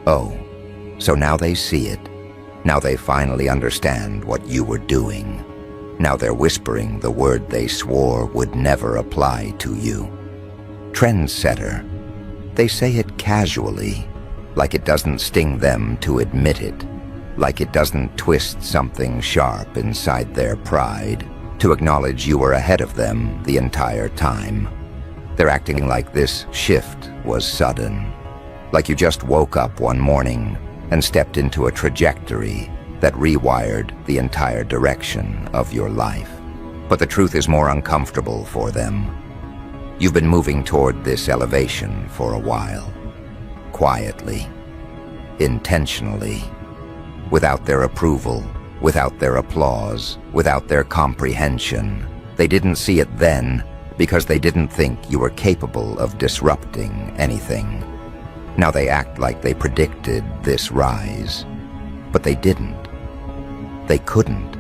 Oh, so now they see it. Now they finally understand what you were doing. Now they're whispering the word they swore would never apply to you. Trendsetter. They say it casually, like it doesn't sting them to admit it, like it doesn't twist something sharp inside their pride to acknowledge you were ahead of them the entire time. They're acting like this shift was sudden, like you just woke up one morning and stepped into a trajectory that rewired the entire direction of your life. But the truth is more uncomfortable for them. You've been moving toward this elevation for a while, quietly, intentionally, without their approval, without their applause, without their comprehension. They didn't see it then because they didn't think you were capable of disrupting anything. Now they act like they predicted this rise, but they didn't. They couldn't.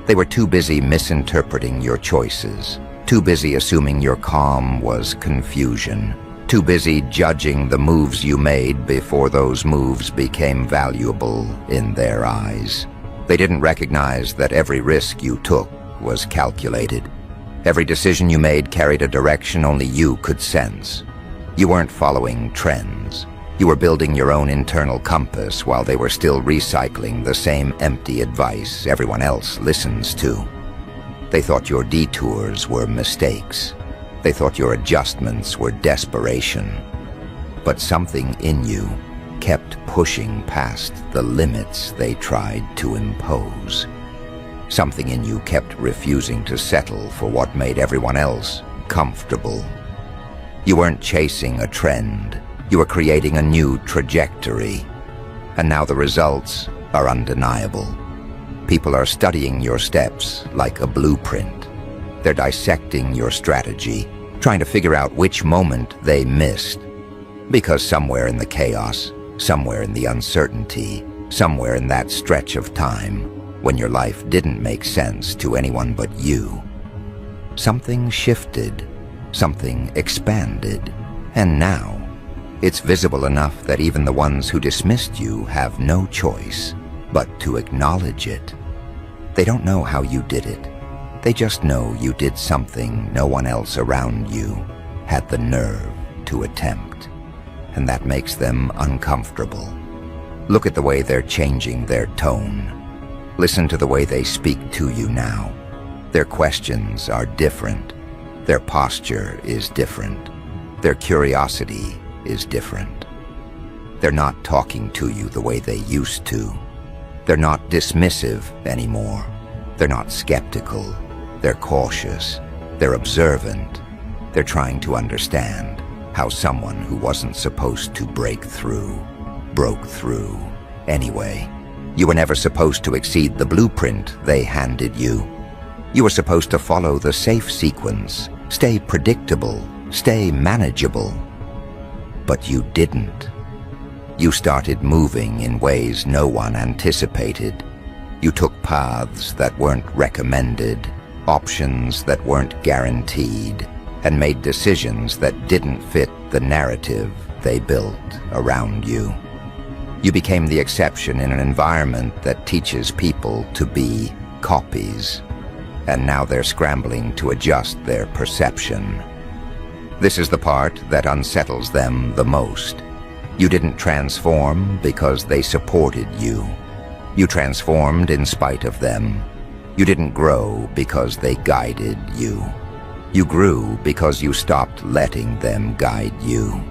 They were too busy misinterpreting your choices, too busy assuming your calm was confusion, too busy judging the moves you made before those moves became valuable in their eyes. They didn't recognize that every risk you took was calculated. Every decision you made carried a direction only you could sense. You weren't following trends. You were building your own internal compass while they were still recycling the same empty advice everyone else listens to. They thought your detours were mistakes. They thought your adjustments were desperation. But something in you kept pushing past the limits they tried to impose. Something in you kept refusing to settle for what made everyone else comfortable. You weren't chasing a trend. You were creating a new trajectory. And now the results are undeniable. People are studying your steps like a blueprint. They're dissecting your strategy, trying to figure out which moment they missed. Because somewhere in the chaos, somewhere in the uncertainty, somewhere in that stretch of time, when your life didn't make sense to anyone but you, something shifted, something expanded, and now it's visible enough that even the ones who dismissed you have no choice but to acknowledge it. They don't know how you did it. They just know you did something no one else around you had the nerve to attempt, and that makes them uncomfortable. Look at the way they're changing their tone. Listen to the way they speak to you now. Their questions are different. Their posture is different. Their curiosity is different. They're not talking to you the way they used to. They're not dismissive anymore. They're not skeptical. They're cautious. They're observant. They're trying to understand how someone who wasn't supposed to break through broke through anyway. You were never supposed to exceed the blueprint they handed you. You were supposed to follow the safe sequence, stay predictable, stay manageable. But you didn't. You started moving in ways no one anticipated. You took paths that weren't recommended, options that weren't guaranteed, and made decisions that didn't fit the narrative they built around you. You became the exception in an environment that teaches people to be copies, and now they're scrambling to adjust their perception. This is the part that unsettles them the most. You didn't transform because they supported you. You transformed in spite of them. You didn't grow because they guided you. You grew because you stopped letting them guide you.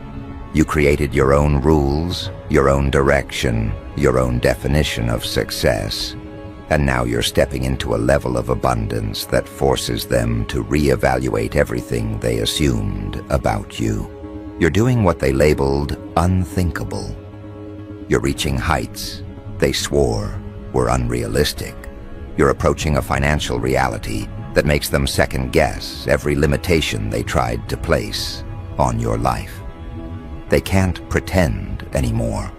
You created your own rules, your own direction, your own definition of success. And now you're stepping into a level of abundance that forces them to reevaluate everything they assumed about you. You're doing what they labeled unthinkable. You're reaching heights they swore were unrealistic. You're approaching a financial reality that makes them second-guess every limitation they tried to place on your life. They can't pretend anymore.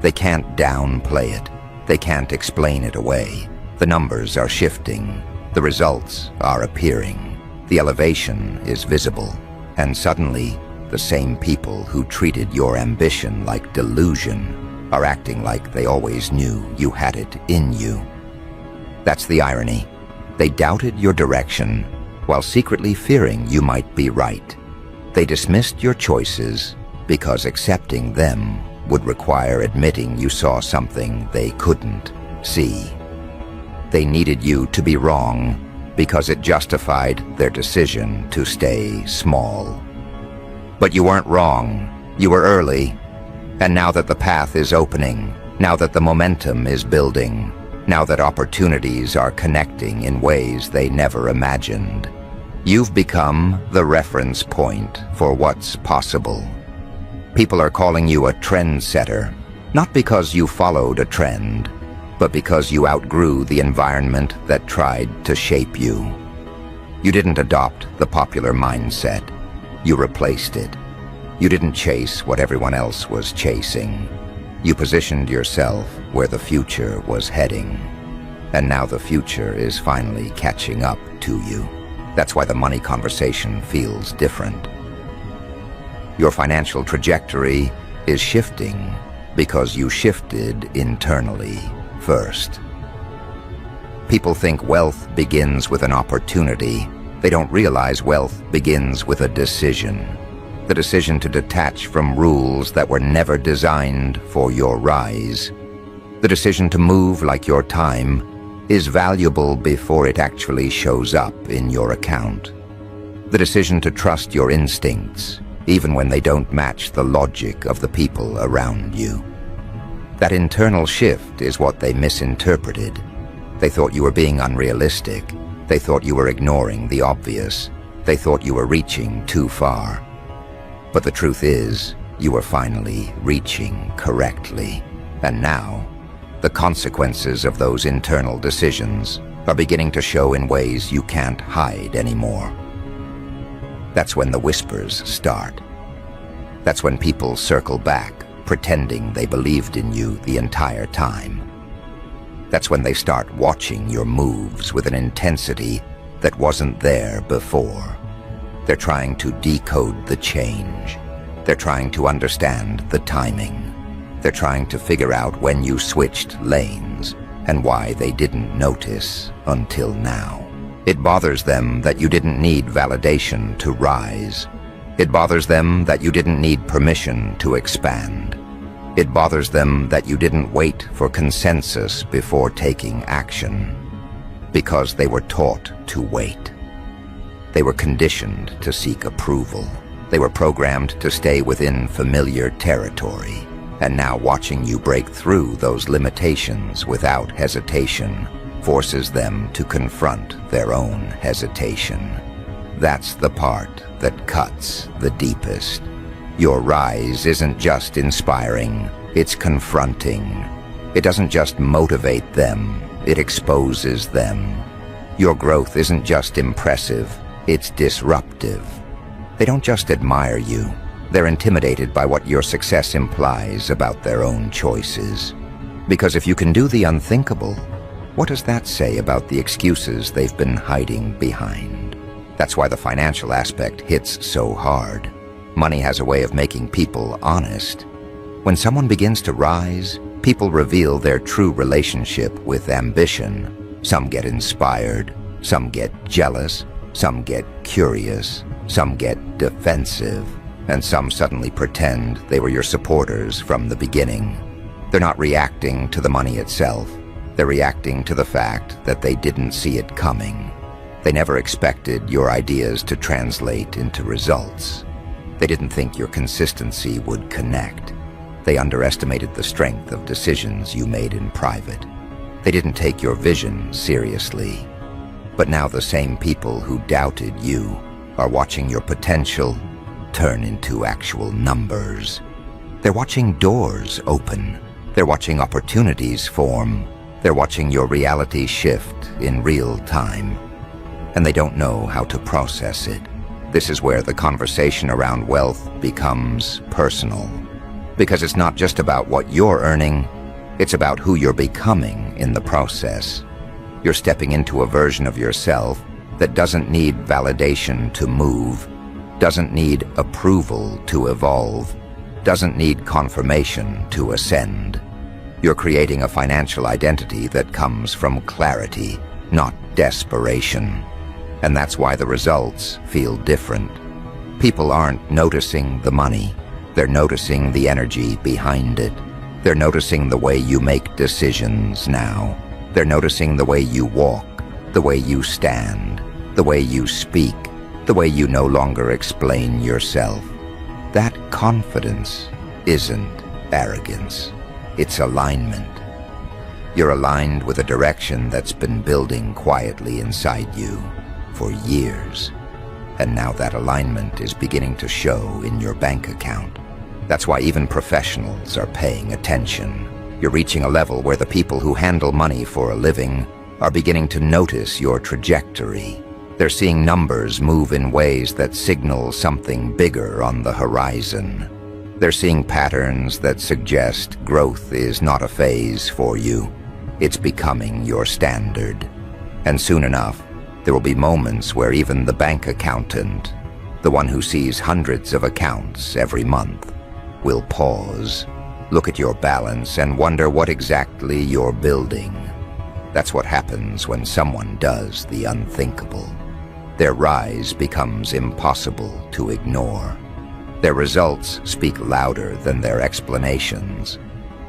They can't downplay it. They can't explain it away. The numbers are shifting. The results are appearing. The elevation is visible. And suddenly, the same people who treated your ambition like delusion are acting like they always knew you had it in you. That's the irony. They doubted your direction while secretly fearing you might be right. They dismissed your choices because accepting them would require admitting you saw something they couldn't see. They needed you to be wrong because it justified their decision to stay small. But you weren't wrong. You were early. And now that the path is opening, now that the momentum is building, now that opportunities are connecting in ways they never imagined, you've become the reference point for what's possible. People are calling you a trendsetter, not because you followed a trend, but because you outgrew the environment that tried to shape you. You didn't adopt the popular mindset. You replaced it. You didn't chase what everyone else was chasing. You positioned yourself where the future was heading. And now the future is finally catching up to you. That's why the money conversation feels different. Your financial trajectory is shifting because you shifted internally first. People think wealth begins with an opportunity. They don't realize wealth begins with a decision. The decision to detach from rules that were never designed for your rise. The decision to move like your time is valuable before it actually shows up in your account. The decision to trust your instincts, even when they don't match the logic of the people around you. That internal shift is what they misinterpreted. They thought you were being unrealistic. They thought you were ignoring the obvious. They thought you were reaching too far. But the truth is, you were finally reaching correctly. And now, the consequences of those internal decisions are beginning to show in ways you can't hide anymore. That's when the whispers start. That's when people circle back, pretending they believed in you the entire time. That's when they start watching your moves with an intensity that wasn't there before. They're trying to decode the change. They're trying to understand the timing. They're trying to figure out when you switched lanes and why they didn't notice until now. It bothers them that you didn't need validation to rise. It bothers them that you didn't need permission to expand. It bothers them that you didn't wait for consensus before taking action, because they were taught to wait. They were conditioned to seek approval. They were programmed to stay within familiar territory. And now watching you break through those limitations without hesitation forces them to confront their own hesitation. That's the part that cuts the deepest. Your rise isn't just inspiring, it's confronting. It doesn't just motivate them, it exposes them. Your growth isn't just impressive, it's disruptive. They don't just admire you, they're intimidated by what your success implies about their own choices. Because if you can do the unthinkable, what does that say about the excuses they've been hiding behind? That's why the financial aspect hits so hard. Money has a way of making people honest. When someone begins to rise, people reveal their true relationship with ambition. Some get inspired, some get jealous, some get curious, some get defensive, and some suddenly pretend they were your supporters from the beginning. They're not reacting to the money itself. They're reacting to the fact that they didn't see it coming. They never expected your ideas to translate into results. They didn't think your consistency would connect. They underestimated the strength of decisions you made in private. They didn't take your vision seriously. But now the same people who doubted you are watching your potential turn into actual numbers. They're watching doors open. They're watching opportunities form. They're watching your reality shift in real time. And they don't know how to process it. This is where the conversation around wealth becomes personal. Because it's not just about what you're earning, it's about who you're becoming in the process. You're stepping into a version of yourself that doesn't need validation to move, doesn't need approval to evolve, doesn't need confirmation to ascend. You're creating a financial identity that comes from clarity, not desperation. And that's why the results feel different. People aren't noticing the money. They're noticing the energy behind it. They're noticing the way you make decisions now. They're noticing the way you walk, the way you stand, the way you speak, the way you no longer explain yourself. That confidence isn't arrogance. It's alignment. You're aligned with a direction that's been building quietly inside you for years. And now that alignment is beginning to show in your bank account. That's why even professionals are paying attention. You're reaching a level where the people who handle money for a living are beginning to notice your trajectory. They're seeing numbers move in ways that signal something bigger on the horizon. They're seeing patterns that suggest growth is not a phase for you. It's becoming your standard. And soon enough, there will be moments where even the bank accountant, the one who sees hundreds of accounts every month, will pause, look at your balance, and wonder what exactly you're building. That's what happens when someone does the unthinkable. Their rise becomes impossible to ignore. Their results speak louder than their explanations.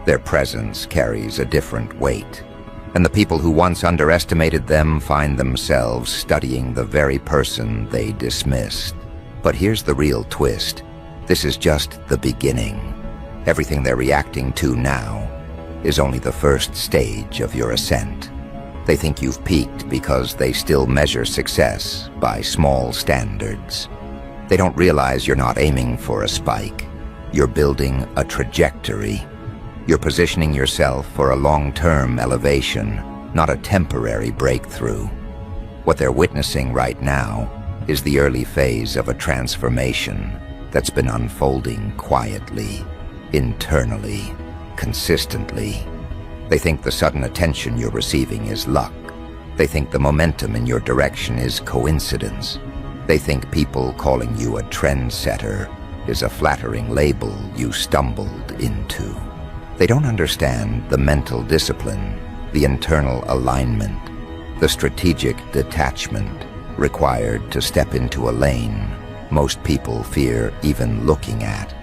Their presence carries a different weight. And the people who once underestimated them find themselves studying the very person they dismissed. But here's the real twist. This is just the beginning. Everything they're reacting to now is only the first stage of your ascent. They think you've peaked because they still measure success by small standards. They don't realize you're not aiming for a spike. You're building a trajectory. You're positioning yourself for a long-term elevation, not a temporary breakthrough. What they're witnessing right now is the early phase of a transformation that's been unfolding quietly, internally, consistently. They think the sudden attention you're receiving is luck. They think the momentum in your direction is coincidence. They think people calling you a trendsetter is a flattering label you stumbled into. They don't understand the mental discipline, the internal alignment, the strategic detachment required to step into a lane most people fear even looking at.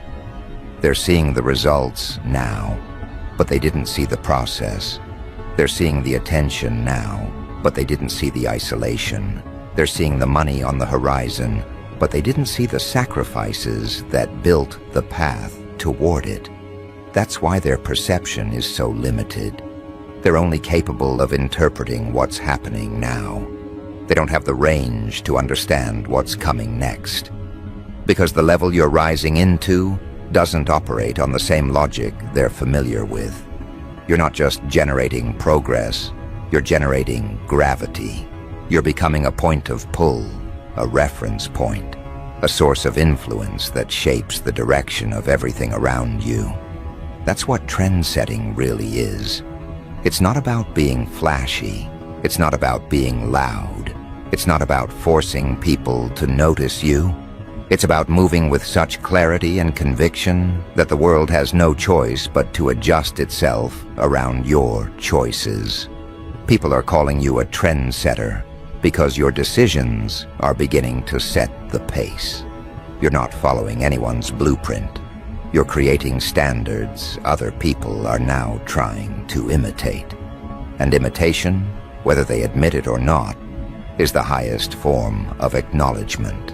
They're seeing the results now, but they didn't see the process. They're seeing the attention now, but they didn't see the isolation. They're seeing the money on the horizon, but they didn't see the sacrifices that built the path toward it. That's why their perception is so limited. They're only capable of interpreting what's happening now. They don't have the range to understand what's coming next. Because the level you're rising into doesn't operate on the same logic they're familiar with. You're not just generating progress, you're generating gravity. You're becoming a point of pull, a reference point, a source of influence that shapes the direction of everything around you. That's what trend-setting really is. It's not about being flashy. It's not about being loud. It's not about forcing people to notice you. It's about moving with such clarity and conviction that the world has no choice but to adjust itself around your choices. People are calling you a trendsetter because your decisions are beginning to set the pace. You're not following anyone's blueprint. You're creating standards other people are now trying to imitate. And imitation, whether they admit it or not, is the highest form of acknowledgement.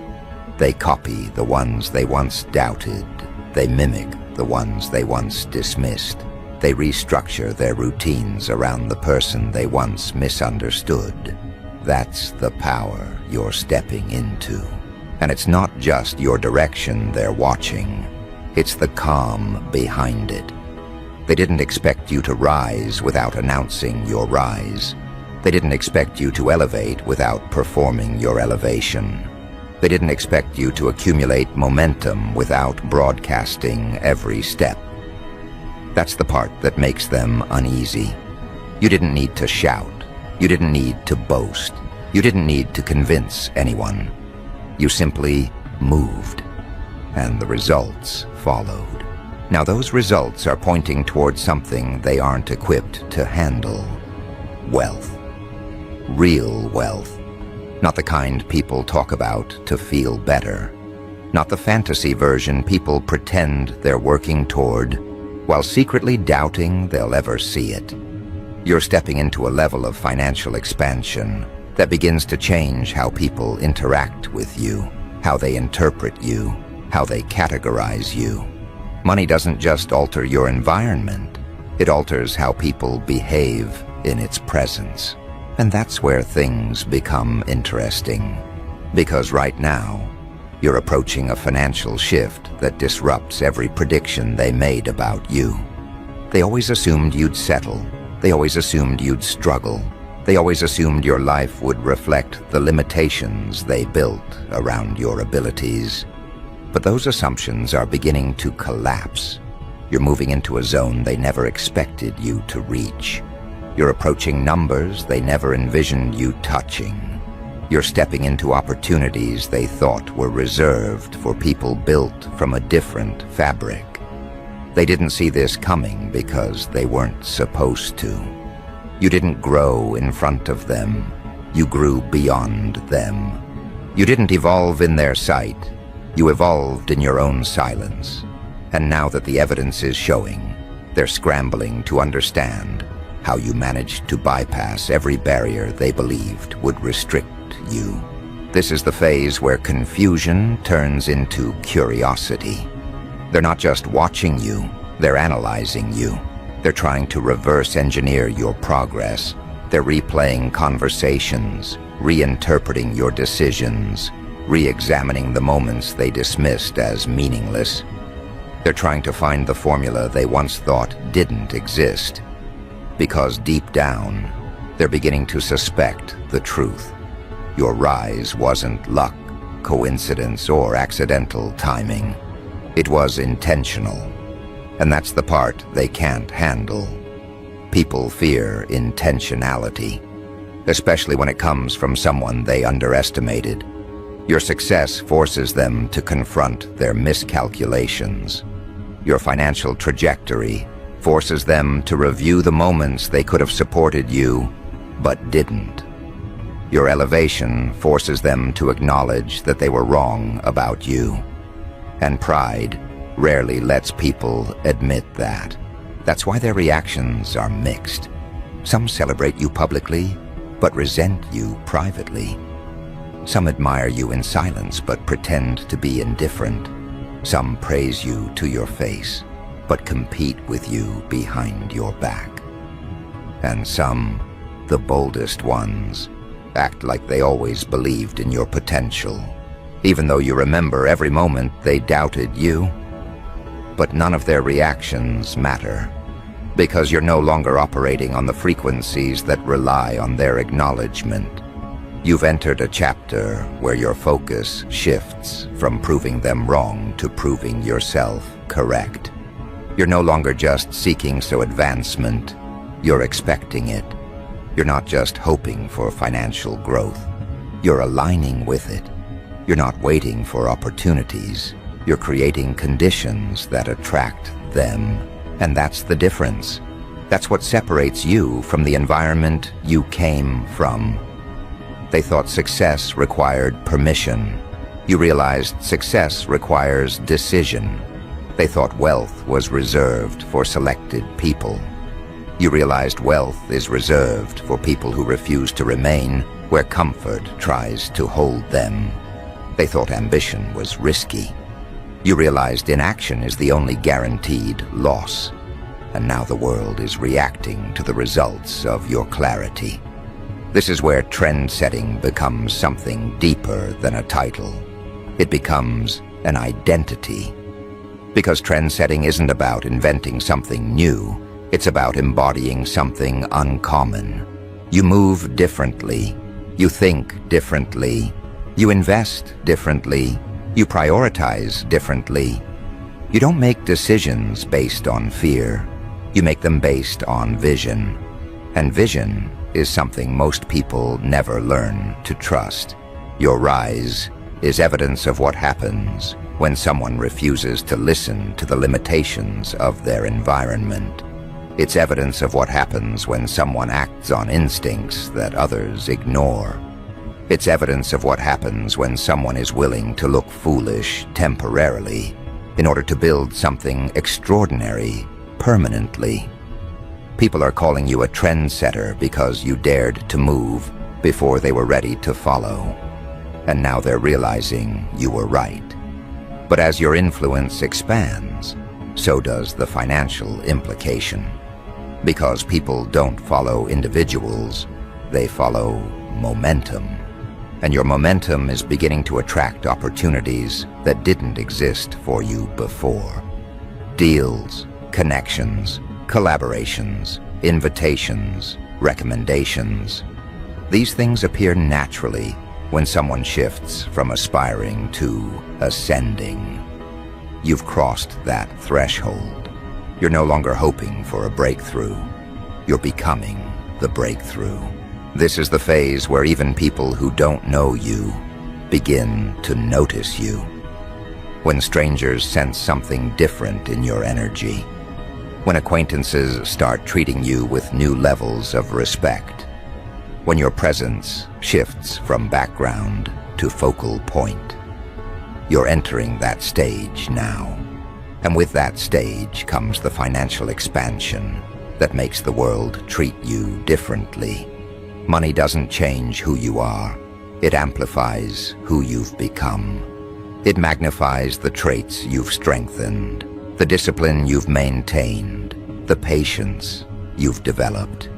They copy the ones they once doubted. They mimic the ones they once dismissed. They restructure their routines around the person they once misunderstood. That's the power you're stepping into. And it's not just your direction they're watching. It's the calm behind it. They didn't expect you to rise without announcing your rise. They didn't expect you to elevate without performing your elevation. They didn't expect you to accumulate momentum without broadcasting every step. That's the part that makes them uneasy. You didn't need to shout. You didn't need to boast. You didn't need to convince anyone. You simply moved, and the results followed. Now those results are pointing towards something they aren't equipped to handle. Wealth. Real wealth. Not the kind people talk about to feel better. Not the fantasy version people pretend they're working toward, while secretly doubting they'll ever see it. You're stepping into a level of financial expansion that begins to change how people interact with you, how they interpret you, how they categorize you. Money doesn't just alter your environment, it alters how people behave in its presence. And that's where things become interesting. Because right now, you're approaching a financial shift that disrupts every prediction they made about you. They always assumed you'd settle. They always assumed you'd struggle. They always assumed your life would reflect the limitations they built around your abilities. But those assumptions are beginning to collapse. You're moving into a zone they never expected you to reach. You're approaching numbers they never envisioned you touching. You're stepping into opportunities they thought were reserved for people built from a different fabric. They didn't see this coming because they weren't supposed to. You didn't grow in front of them. You grew beyond them. You didn't evolve in their sight. You evolved in your own silence. And now that the evidence is showing, they're scrambling to understand how you managed to bypass every barrier they believed would restrict you. This is the phase where confusion turns into curiosity. They're not just watching you, they're analyzing you. They're trying to reverse engineer your progress. They're replaying conversations, reinterpreting your decisions, re-examining the moments they dismissed as meaningless. They're trying to find the formula they once thought didn't exist. Because deep down, they're beginning to suspect the truth. Your rise wasn't luck, coincidence, or accidental timing. It was intentional. And that's the part they can't handle. People fear intentionality, especially when it comes from someone they underestimated. Your success forces them to confront their miscalculations. Your financial trajectory forces them to review the moments they could have supported you, but didn't. Your elevation forces them to acknowledge that they were wrong about you. And pride rarely lets people admit that. That's why their reactions are mixed. Some celebrate you publicly, but resent you privately. Some admire you in silence, but pretend to be indifferent. Some praise you to your face, but compete with you behind your back. And some, the boldest ones, act like they always believed in your potential, even though you remember every moment they doubted you. But none of their reactions matter, because you're no longer operating on the frequencies that rely on their acknowledgement. You've entered a chapter where your focus shifts from proving them wrong to proving yourself correct. You're no longer just seeking advancement, you're expecting it. You're not just hoping for financial growth, you're aligning with it. You're not waiting for opportunities, you're creating conditions that attract them. And that's the difference. That's what separates you from the environment you came from. They thought success required permission. You realized success requires decision. They thought wealth was reserved for selected people. You realized wealth is reserved for people who refuse to remain where comfort tries to hold them. They thought ambition was risky. You realized inaction is the only guaranteed loss. And now the world is reacting to the results of your clarity. This is where trend setting becomes something deeper than a title. It becomes an identity. Because trend setting isn't about inventing something new, it's about embodying something uncommon. You move differently, you think differently, you invest differently, you prioritize differently. You don't make decisions based on fear, you make them based on vision. And vision is something most people never learn to trust. Your rise is evidence of what happens when someone refuses to listen to the limitations of their environment. It's evidence of what happens when someone acts on instincts that others ignore. It's evidence of what happens when someone is willing to look foolish temporarily in order to build something extraordinary permanently. People are calling you a trendsetter because you dared to move before they were ready to follow. And now they're realizing you were right. But as your influence expands, so does the financial implication. Because people don't follow individuals, they follow momentum. And your momentum is beginning to attract opportunities that didn't exist for you before. Deals, connections, collaborations, invitations, recommendations. These things appear naturally when someone shifts from aspiring to ascending. You've crossed that threshold. You're no longer hoping for a breakthrough. You're becoming the breakthrough. This is the phase where even people who don't know you begin to notice you. When strangers sense something different in your energy. When acquaintances start treating you with new levels of respect. When your presence shifts from background to focal point. You're entering that stage now. And with that stage comes the financial expansion that makes the world treat you differently. Money doesn't change who you are. It amplifies who you've become. It magnifies the traits you've strengthened, the discipline you've maintained, the patience you've developed.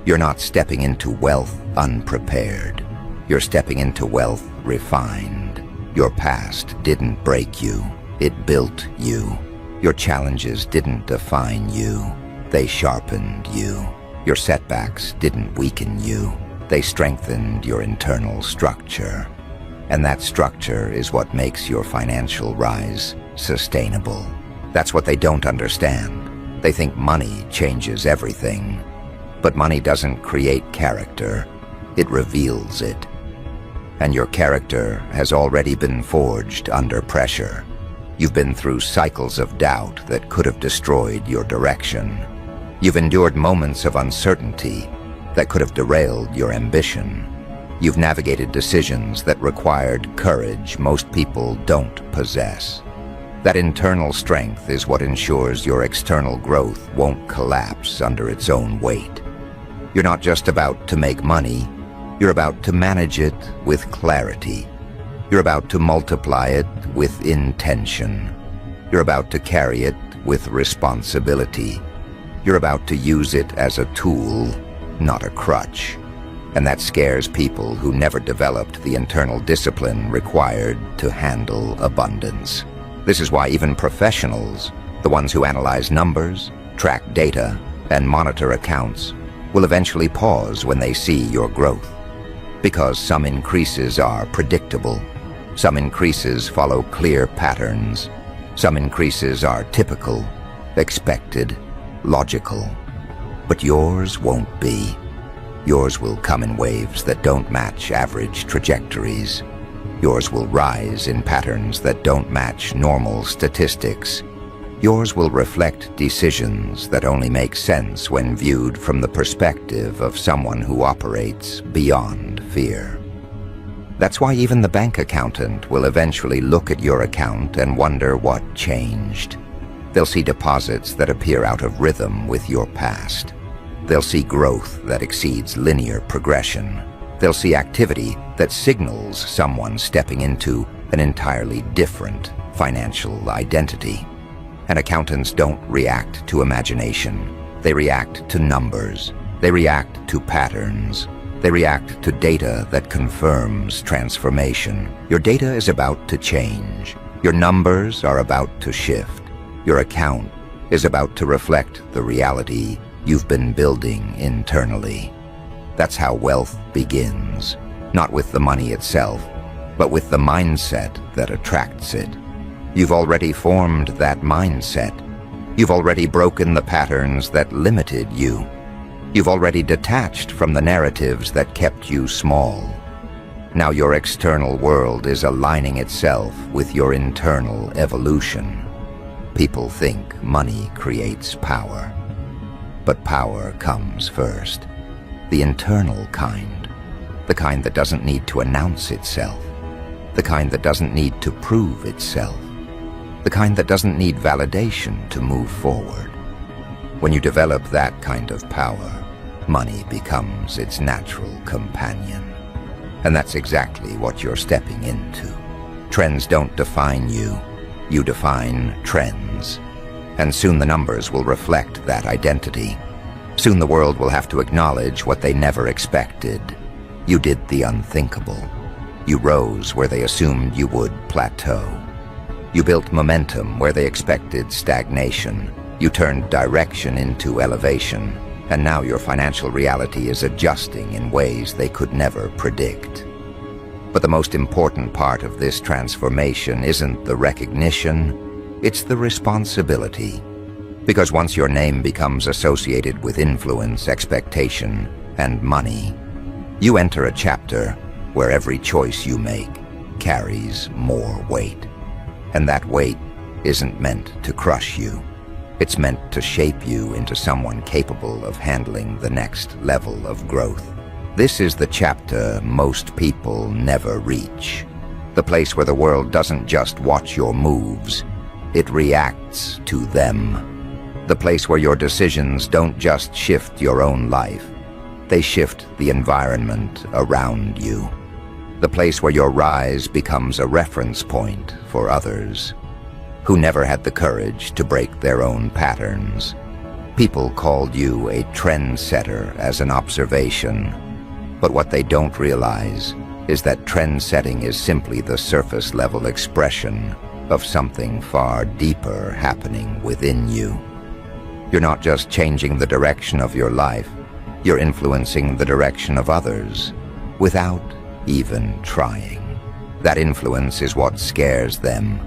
You're not stepping into wealth unprepared. You're stepping into wealth refined. Your past didn't break you. It built you. Your challenges didn't define you. They sharpened you. Your setbacks didn't weaken you. They strengthened your internal structure. And that structure is what makes your financial rise sustainable. That's what they don't understand. They think money changes everything. But money doesn't create character. It reveals it. And your character has already been forged under pressure. You've been through cycles of doubt that could have destroyed your direction. You've endured moments of uncertainty that could have derailed your ambition. You've navigated decisions that required courage most people don't possess. That internal strength is what ensures your external growth won't collapse under its own weight. You're not just about to make money, you're about to manage it with clarity. You're about to multiply it with intention. You're about to carry it with responsibility. You're about to use it as a tool, not a crutch. And that scares people who never developed the internal discipline required to handle abundance. This is why even professionals, the ones who analyze numbers, track data, and monitor accounts, will eventually pause when they see your growth. Because some increases are predictable. Some increases follow clear patterns. Some increases are typical, expected, logical. But yours won't be. Yours will come in waves that don't match average trajectories. Yours will rise in patterns that don't match normal statistics. Yours will reflect decisions that only make sense when viewed from the perspective of someone who operates beyond fear. That's why even the bank accountant will eventually look at your account and wonder what changed. They'll see deposits that appear out of rhythm with your past. They'll see growth that exceeds linear progression. They'll see activity that signals someone stepping into an entirely different financial identity. And accountants don't react to imagination. They react to numbers. They react to patterns. They react to data that confirms transformation. Your data is about to change. Your numbers are about to shift. Your account is about to reflect the reality you've been building internally. That's how wealth begins, not with the money itself, but with the mindset that attracts it. You've already formed that mindset. You've already broken the patterns that limited you. You've already detached from the narratives that kept you small. Now your external world is aligning itself with your internal evolution. People think money creates power. But power comes first. The internal kind. The kind that doesn't need to announce itself. The kind that doesn't need to prove itself. The kind that doesn't need validation to move forward. When you develop that kind of power, money becomes its natural companion. And that's exactly what you're stepping into. Trends don't define you. You define trends. And soon the numbers will reflect that identity. Soon the world will have to acknowledge what they never expected. You did the unthinkable. You rose where they assumed you would plateau. You built momentum where they expected stagnation. You turned direction into elevation. And now your financial reality is adjusting in ways they could never predict. But the most important part of this transformation isn't the recognition, it's the responsibility. Because once your name becomes associated with influence, expectation, and money, you enter a chapter where every choice you make carries more weight. And that weight isn't meant to crush you. It's meant to shape you into someone capable of handling the next level of growth. This is the chapter most people never reach. The place where the world doesn't just watch your moves, it reacts to them. The place where your decisions don't just shift your own life, they shift the environment around you. The place where your rise becomes a reference point for others who never had the courage to break their own patterns. People called you a trendsetter as an observation, but what they don't realize is that trend-setting is simply the surface-level expression of something far deeper happening within you. You're not just changing the direction of your life, you're influencing the direction of others without even trying. That influence is what scares them.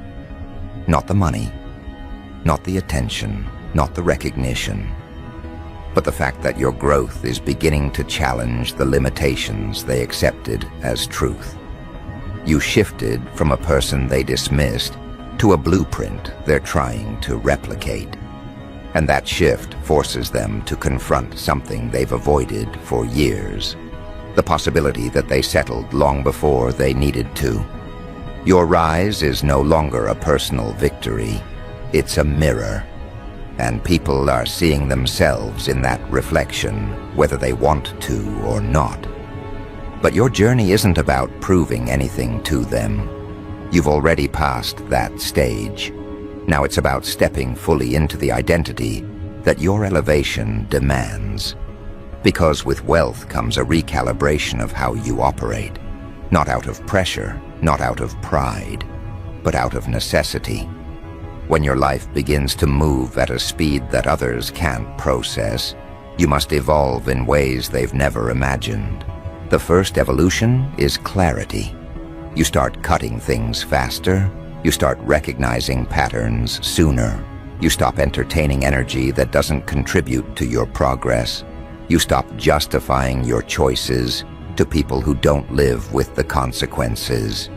Not the money, not the attention, not the recognition, but the fact that your growth is beginning to challenge the limitations they accepted as truth. You shifted from a person they dismissed to a blueprint they're trying to replicate. And that shift forces them to confront something they've avoided for years, the possibility that they settled long before they needed to. Your rise is no longer a personal victory, it's a mirror. And people are seeing themselves in that reflection, whether they want to or not. But your journey isn't about proving anything to them. You've already passed that stage. Now it's about stepping fully into the identity that your elevation demands. Because with wealth comes a recalibration of how you operate. Not out of pressure, not out of pride, but out of necessity. When your life begins to move at a speed that others can't process, you must evolve in ways they've never imagined. The first evolution is clarity. You start cutting things faster, you start recognizing patterns sooner, you stop entertaining energy that doesn't contribute to your progress, you stop justifying your choices to people who don't live with the consequences.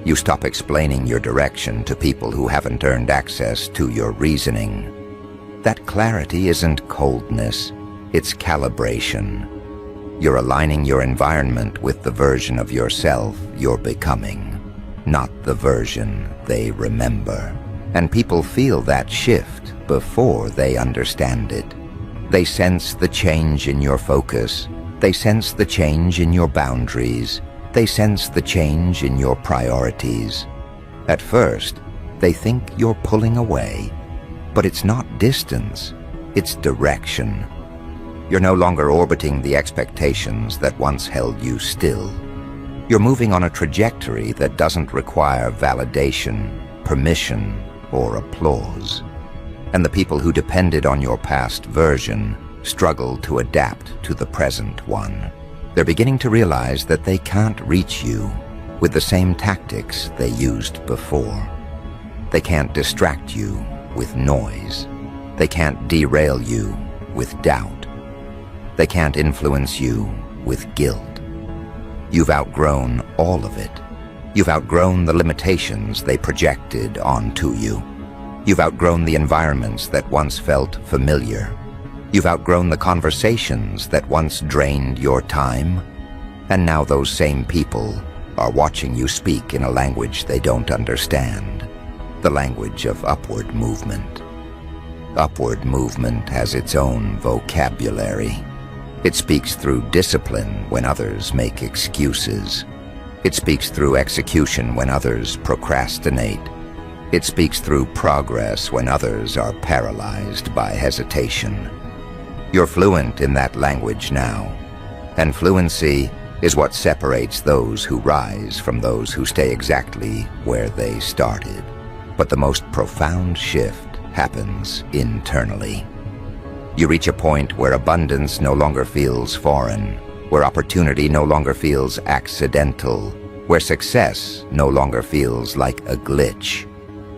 You stop explaining your direction to people who haven't earned access to your reasoning. That clarity isn't coldness, it's calibration. You're aligning your environment with the version of yourself you're becoming, not the version they remember. And people feel that shift before they understand it. They sense the change in your focus. They sense the change in your boundaries. They sense the change in your priorities. At first, they think you're pulling away, but it's not distance, it's direction. You're no longer orbiting the expectations that once held you still. You're moving on a trajectory that doesn't require validation, permission, or applause. And the people who depended on your past version struggle to adapt to the present one. They're beginning to realize that they can't reach you with the same tactics they used before. They can't distract you with noise. They can't derail you with doubt. They can't influence you with guilt. You've outgrown all of it. You've outgrown the limitations they projected onto you. You've outgrown the environments that once felt familiar. You've outgrown the conversations that once drained your time. And now those same people are watching you speak in a language they don't understand, the language of upward movement. Upward movement has its own vocabulary. It speaks through discipline when others make excuses. It speaks through execution when others procrastinate. It speaks through progress when others are paralyzed by hesitation. You're fluent in that language now, and fluency is what separates those who rise from those who stay exactly where they started. But the most profound shift happens internally. You reach a point where abundance no longer feels foreign, where opportunity no longer feels accidental, where success no longer feels like a glitch.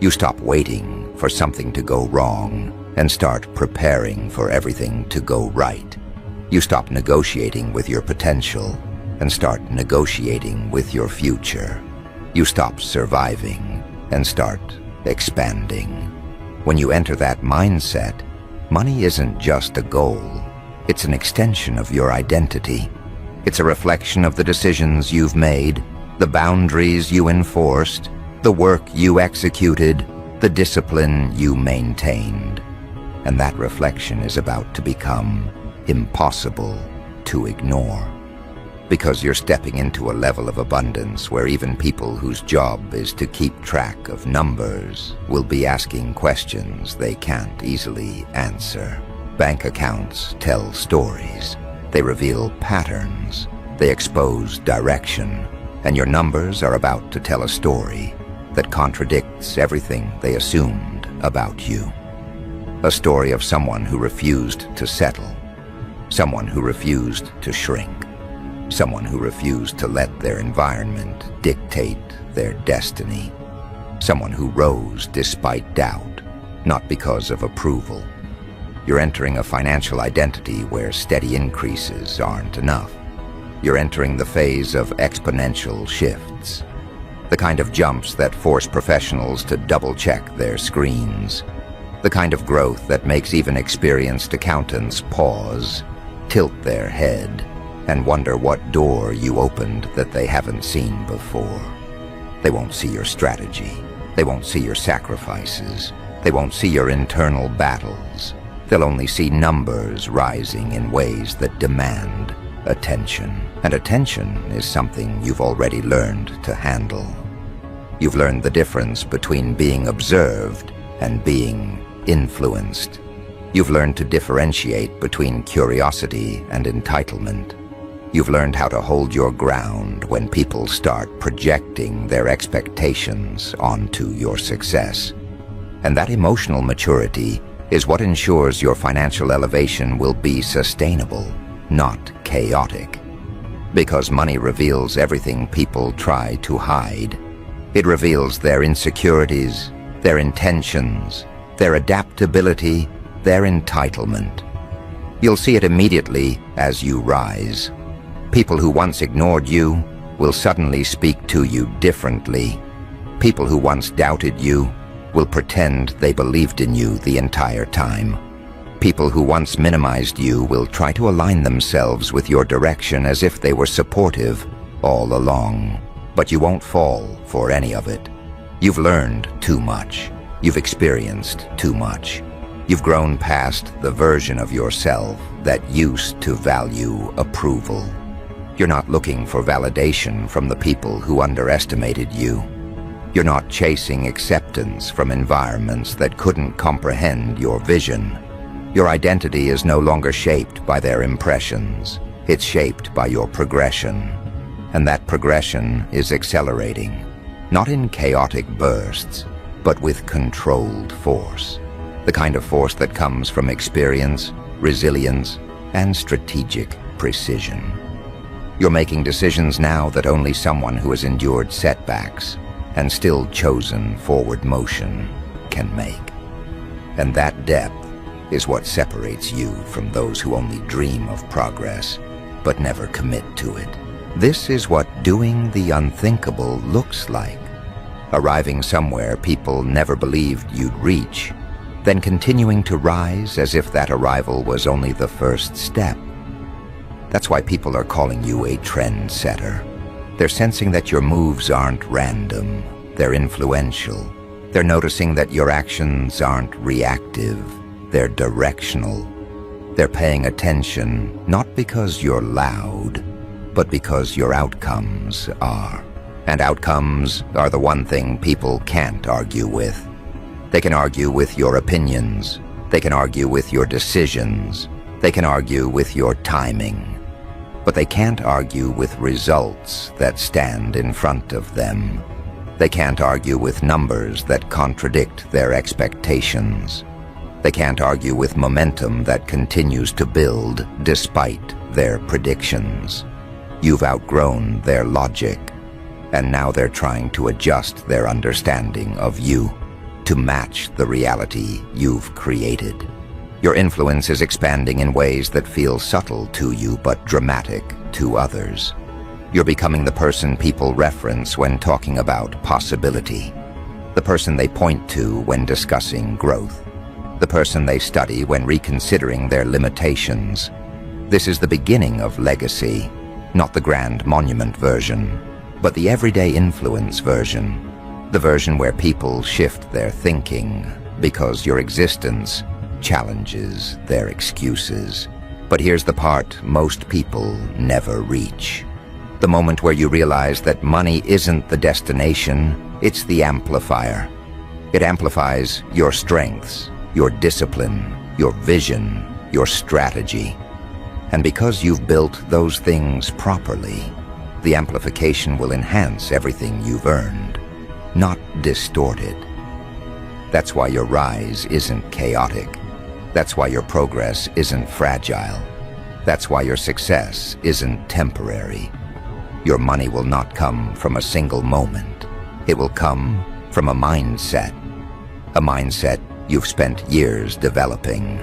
You stop waiting for something to go wrong and start preparing for everything to go right. You stop negotiating with your potential and start negotiating with your future. You stop surviving and start expanding. When you enter that mindset, money isn't just a goal. It's an extension of your identity. It's a reflection of the decisions you've made, the boundaries you enforced, the work you executed, the discipline you maintained. And that reflection is about to become impossible to ignore. Because you're stepping into a level of abundance where even people whose job is to keep track of numbers will be asking questions they can't easily answer. Bank accounts tell stories. They reveal patterns. They expose direction. And your numbers are about to tell a story that contradicts everything they assumed about you. A story of someone who refused to settle, someone who refused to shrink, someone who refused to let their environment dictate their destiny, someone who rose despite doubt, not because of approval. You're entering a financial identity where steady increases aren't enough. You're entering the phase of exponential shifts, the kind of jumps that force professionals to double-check their screens, the kind of growth that makes even experienced accountants pause, tilt their head, and wonder what door you opened that they haven't seen before. They won't see your strategy. They won't see your sacrifices. They won't see your internal battles. They'll only see numbers rising in ways that demand attention. And attention is something you've already learned to handle. You've learned the difference between being observed and being influenced. You've learned to differentiate between curiosity and entitlement. You've learned how to hold your ground when people start projecting their expectations onto your success. And that emotional maturity is what ensures your financial elevation will be sustainable, not chaotic. Because money reveals everything people try to hide. It reveals their insecurities, their intentions, their adaptability, their entitlement. You'll see it immediately as you rise. People who once ignored you will suddenly speak to you differently. People who once doubted you will pretend they believed in you the entire time. People who once minimized you will try to align themselves with your direction as if they were supportive all along. But you won't fall for any of it. You've learned too much. You've experienced too much. You've grown past the version of yourself that used to value approval. You're not looking for validation from the people who underestimated you. You're not chasing acceptance from environments that couldn't comprehend your vision. Your identity is no longer shaped by their impressions. It's shaped by your progression. And that progression is accelerating, not in chaotic bursts, but with controlled force. The kind of force that comes from experience, resilience, and strategic precision. You're making decisions now that only someone who has endured setbacks and still chosen forward motion can make. And that depth is what separates you from those who only dream of progress but never commit to it. This is what doing the unthinkable looks like. Arriving somewhere people never believed you'd reach, then continuing to rise as if that arrival was only the first step. That's why people are calling you a trendsetter. They're sensing that your moves aren't random, they're influential. They're noticing that your actions aren't reactive, they're directional. They're paying attention not because you're loud, but because your outcomes are. And outcomes are the one thing people can't argue with. They can argue with your opinions. They can argue with your decisions. They can argue with your timing. But they can't argue with results that stand in front of them. They can't argue with numbers that contradict their expectations. They can't argue with momentum that continues to build despite their predictions. You've outgrown their logic, and now they're trying to adjust their understanding of you to match the reality you've created. Your influence is expanding in ways that feel subtle to you but dramatic to others. You're becoming the person people reference when talking about possibility, the person they point to when discussing growth, the person they study when reconsidering their limitations. This is the beginning of legacy, not the grand monument version, but the everyday influence version, the version where people shift their thinking because your existence challenges their excuses. But here's the part most people never reach. The moment where you realize that money isn't the destination, it's the amplifier. It amplifies your strengths, your discipline, your vision, your strategy. And because you've built those things properly, the amplification will enhance everything you've earned, not distort it. That's why your rise isn't chaotic. That's why your progress isn't fragile. That's why your success isn't temporary. Your money will not come from a single moment. It will come from a mindset you've spent years developing,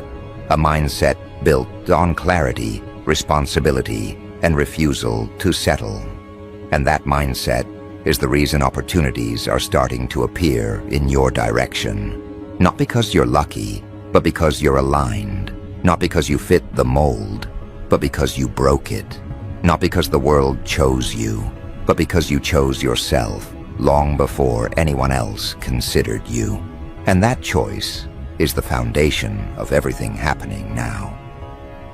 a mindset built on clarity, responsibility, and refusal to settle. And that mindset is the reason opportunities are starting to appear in your direction. Not because you're lucky, but because you're aligned. Not because you fit the mold, but because you broke it. Not because the world chose you, but because you chose yourself long before anyone else considered you. And that choice is the foundation of everything happening now.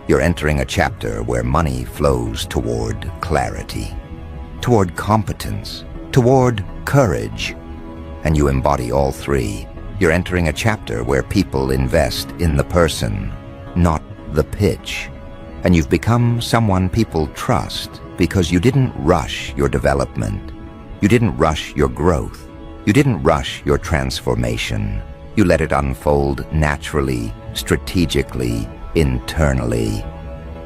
You're entering a chapter where money flows toward clarity, toward competence, toward courage, and you embody all three. You're entering a chapter where people invest in the person, not the pitch. And you've become someone people trust because you didn't rush your development. You didn't rush your growth. You didn't rush your transformation. You let it unfold naturally, strategically, internally.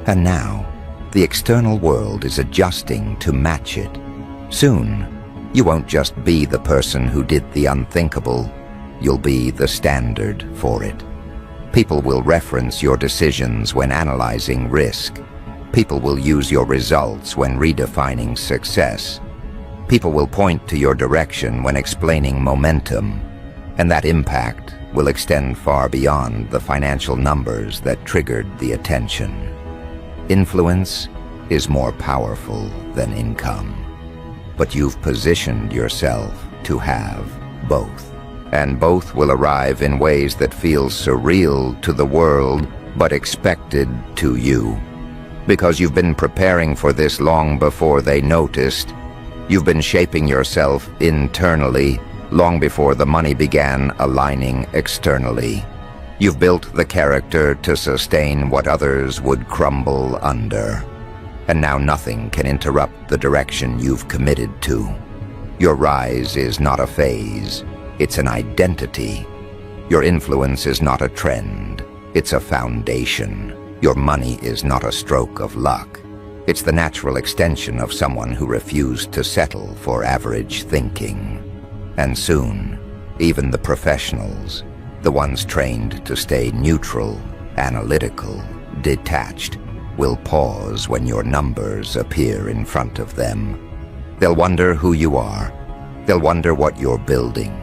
And now, the external world is adjusting to match it. Soon, you won't just be the person who did the unthinkable. You'll be the standard for it. People will reference your decisions when analyzing risk. People will use your results when redefining success. People will point to your direction when explaining momentum. And that impact will extend far beyond the financial numbers that triggered the attention. Influence is more powerful than income. But you've positioned yourself to have both. And both will arrive in ways that feel surreal to the world, but expected to you. Because you've been preparing for this long before they noticed. You've been shaping yourself internally long before the money began aligning externally. You've built the character to sustain what others would crumble under. And now nothing can interrupt the direction you've committed to. Your rise is not a phase. It's an identity. Your influence is not a trend. It's a foundation. Your money is not a stroke of luck. It's the natural extension of someone who refused to settle for average thinking. And soon, even the professionals, the ones trained to stay neutral, analytical, detached, will pause when your numbers appear in front of them. They'll wonder who you are. They'll wonder what you're building.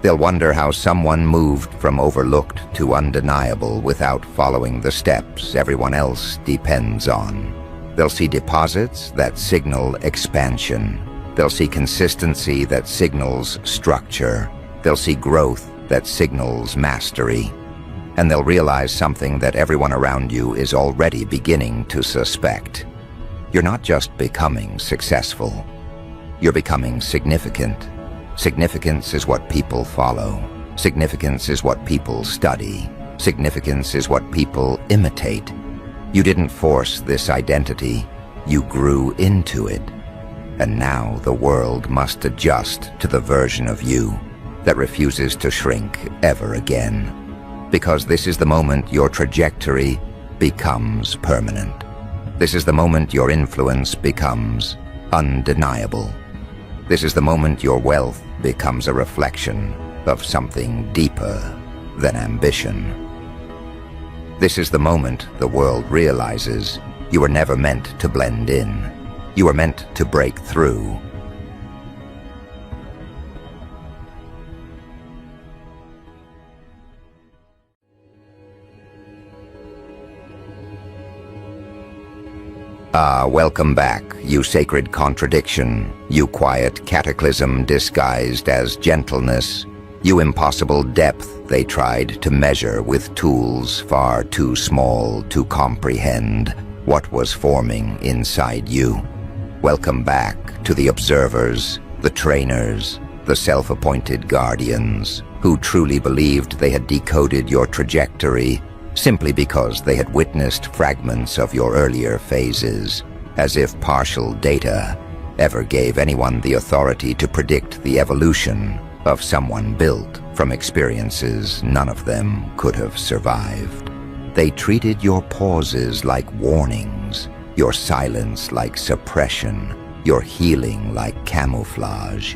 They'll wonder how someone moved from overlooked to undeniable without following the steps everyone else depends on. They'll see deposits that signal expansion. They'll see consistency that signals structure. They'll see growth that signals mastery. And they'll realize something that everyone around you is already beginning to suspect. You're not just becoming successful. You're becoming significant. Significance is what people follow. Significance is what people study. Significance is what people imitate. You didn't force this identity. You grew into it. And now the world must adjust to the version of you that refuses to shrink ever again. Because this is the moment your trajectory becomes permanent. This is the moment your influence becomes undeniable. This is the moment your wealth becomes a reflection of something deeper than ambition. This is the moment the world realizes you were never meant to blend in. You were meant to break through. Welcome back, you sacred contradiction, you quiet cataclysm disguised as gentleness, you impossible depth they tried to measure with tools far too small to comprehend what was forming inside you. Welcome back to the observers, the trainers, the self-appointed guardians, who truly believed they had decoded your trajectory simply because they had witnessed fragments of your earlier phases, as if partial data ever gave anyone the authority to predict the evolution of someone built from experiences none of them could have survived. They treated your pauses like warnings, your silence like suppression, your healing like camouflage.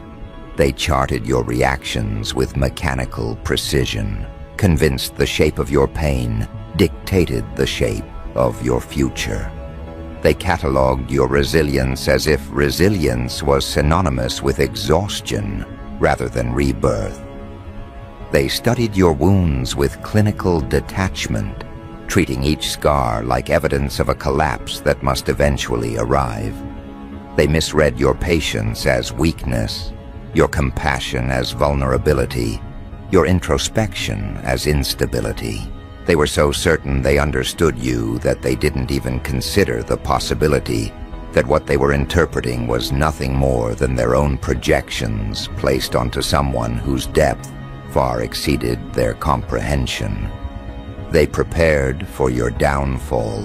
They charted your reactions with mechanical precision, convinced the shape of your pain dictated the shape of your future. They catalogued your resilience as if resilience was synonymous with exhaustion rather than rebirth. They studied your wounds with clinical detachment, treating each scar like evidence of a collapse that must eventually arrive. They misread your patience as weakness, your compassion as vulnerability, your introspection as instability. They were so certain they understood you that they didn't even consider the possibility that what they were interpreting was nothing more than their own projections placed onto someone whose depth far exceeded their comprehension. They prepared for your downfall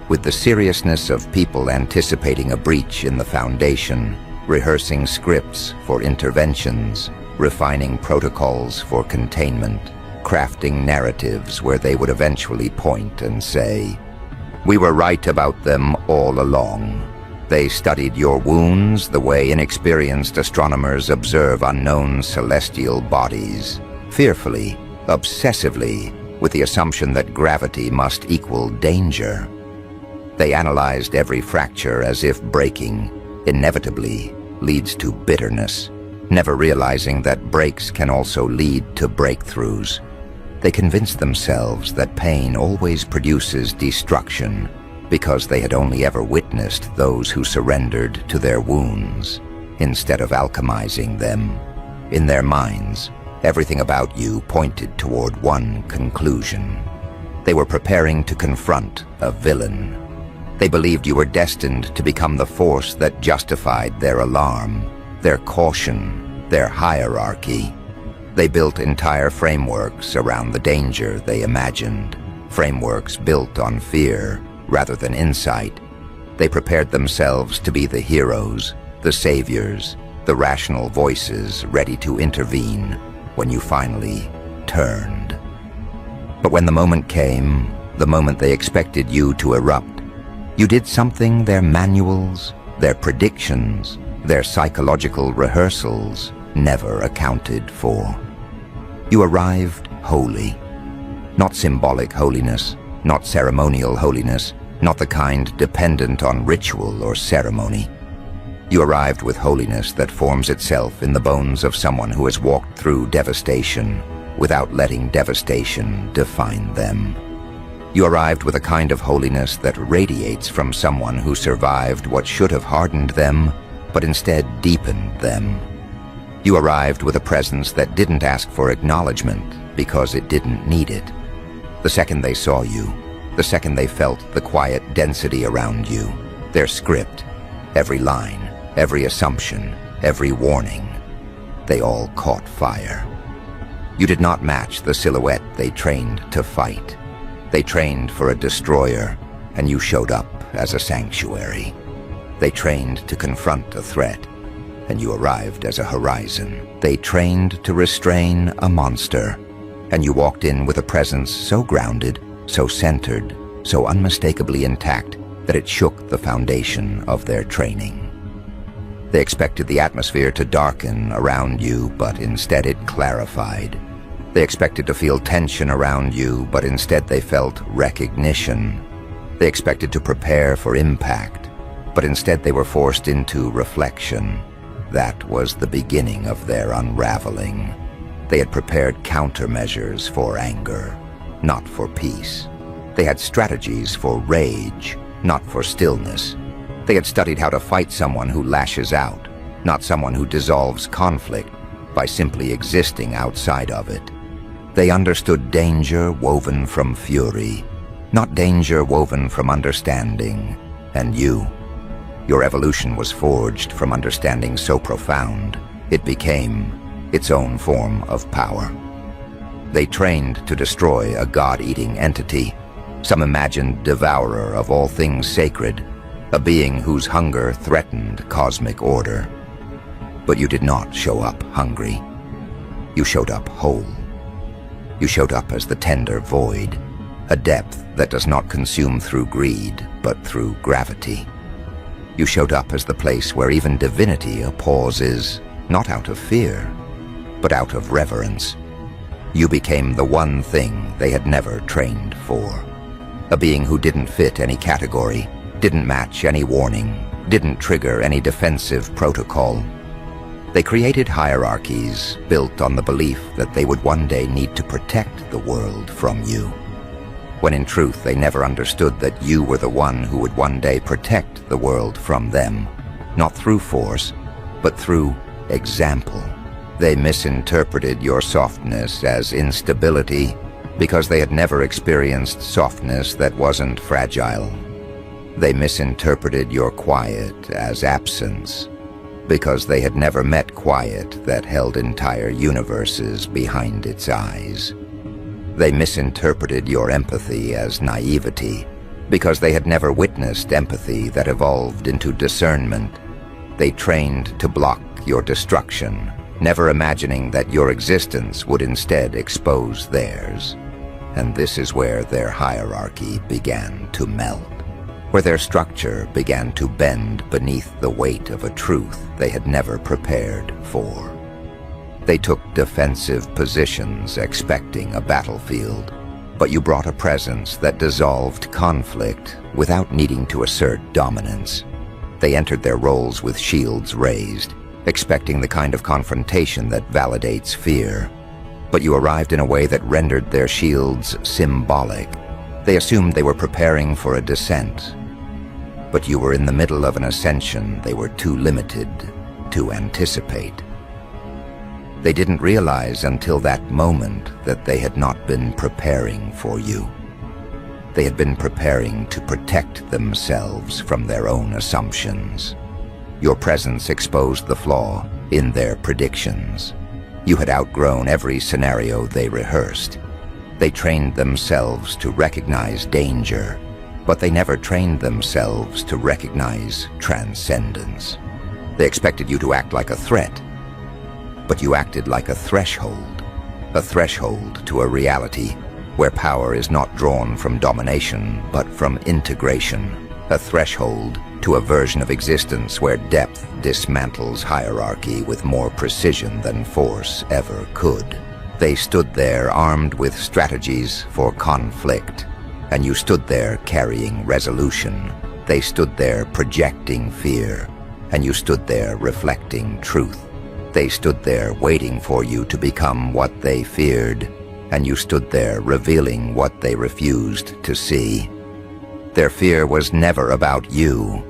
with the seriousness of people anticipating a breach in the foundation, rehearsing scripts for interventions, refining protocols for containment, crafting narratives where they would eventually point and say, "We were right about them all along." They studied your wounds the way inexperienced astronomers observe unknown celestial bodies, fearfully, obsessively, with the assumption that gravity must equal danger. They analyzed every fracture as if breaking inevitably leads to bitterness, never realizing that breaks can also lead to breakthroughs. They convinced themselves that pain always produces destruction because they had only ever witnessed those who surrendered to their wounds instead of alchemizing them. In their minds, everything about you pointed toward one conclusion. They were preparing to confront a villain. They believed you were destined to become the force that justified their alarm, their caution, their hierarchy. They built entire frameworks around the danger they imagined, frameworks built on fear rather than insight. They prepared themselves to be the heroes, the saviors, the rational voices ready to intervene when you finally turned. But when the moment came, the moment they expected you to erupt, you did something their manuals, their predictions, their psychological rehearsals never accounted for. You arrived holy. Not symbolic holiness, not ceremonial holiness, not the kind dependent on ritual or ceremony. You arrived with holiness that forms itself in the bones of someone who has walked through devastation without letting devastation define them. You arrived with a kind of holiness that radiates from someone who survived what should have hardened them, but instead deepened them. You arrived with a presence that didn't ask for acknowledgement because it didn't need it. The second they saw you, the second they felt the quiet density around you, their script, every line, every assumption, every warning, they all caught fire. You did not match the silhouette they trained to fight. They trained for a destroyer, and you showed up as a sanctuary. They trained to confront a threat, and you arrived as a horizon. They trained to restrain a monster, and you walked in with a presence so grounded, so centered, so unmistakably intact that it shook the foundation of their training. They expected the atmosphere to darken around you, but instead it clarified. They expected to feel tension around you, but instead they felt recognition. They expected to prepare for impact, but instead they were forced into reflection. That was the beginning of their unraveling. They had prepared countermeasures for anger, not for peace. They had strategies for rage, not for stillness. They had studied how to fight someone who lashes out, not someone who dissolves conflict by simply existing outside of it. They understood danger woven from fury, not danger woven from understanding. And your evolution was forged from understanding so profound, it became its own form of power. They trained to destroy a god-eating entity, some imagined devourer of all things sacred, a being whose hunger threatened cosmic order. But you did not show up hungry. You showed up whole. You showed up as the tender void, a depth that does not consume through greed, but through gravity. You showed up as the place where even divinity pauses, not out of fear, but out of reverence. You became the one thing they had never trained for. A being who didn't fit any category, didn't match any warning, didn't trigger any defensive protocol. They created hierarchies built on the belief that they would one day need to protect the world from you, when in truth they never understood that you were the one who would one day protect the world from them, not through force, but through example. They misinterpreted your softness as instability because they had never experienced softness that wasn't fragile. They misinterpreted your quiet as absence because they had never met quiet that held entire universes behind its eyes. They misinterpreted your empathy as naivety because they had never witnessed empathy that evolved into discernment. They trained to block your destruction, never imagining that your existence would instead expose theirs. And this is where their hierarchy began to melt, where their structure began to bend beneath the weight of a truth they had never prepared for. They took defensive positions expecting a battlefield, but you brought a presence that dissolved conflict without needing to assert dominance. They entered their roles with shields raised, expecting the kind of confrontation that validates fear. But you arrived in a way that rendered their shields symbolic. They assumed they were preparing for a descent, but you were in the middle of an ascension they were too limited to anticipate. They didn't realize until that moment that they had not been preparing for you. They had been preparing to protect themselves from their own assumptions. Your presence exposed the flaw in their predictions. You had outgrown every scenario they rehearsed. They trained themselves to recognize danger, but they never trained themselves to recognize transcendence. They expected you to act like a threat, but you acted like a threshold to a reality where power is not drawn from domination, but from integration, a threshold to a version of existence where depth dismantles hierarchy with more precision than force ever could. They stood there armed with strategies for conflict, and you stood there carrying resolution. They stood there projecting fear, and you stood there reflecting truth. They stood there waiting for you to become what they feared, and you stood there revealing what they refused to see. Their fear was never about you.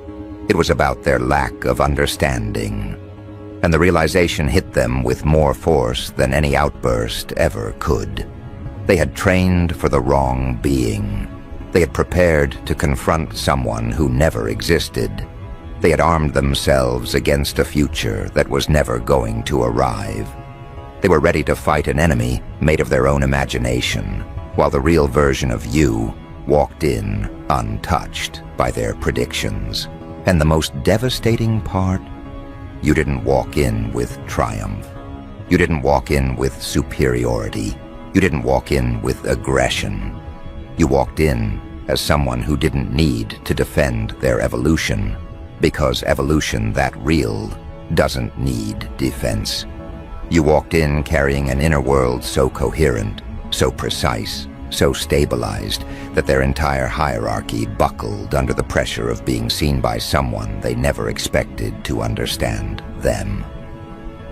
It was about their lack of understanding. And the realization hit them with more force than any outburst ever could. They had trained for the wrong being. They had prepared to confront someone who never existed. They had armed themselves against a future that was never going to arrive. They were ready to fight an enemy made of their own imagination, while the real version of you walked in untouched by their predictions. And the most devastating part? You didn't walk in with triumph. You didn't walk in with superiority. You didn't walk in with aggression. You walked in as someone who didn't need to defend their evolution, because evolution that real doesn't need defense. You walked in carrying an inner world so coherent, so precise, so stabilized that their entire hierarchy buckled under the pressure of being seen by someone they never expected to understand them.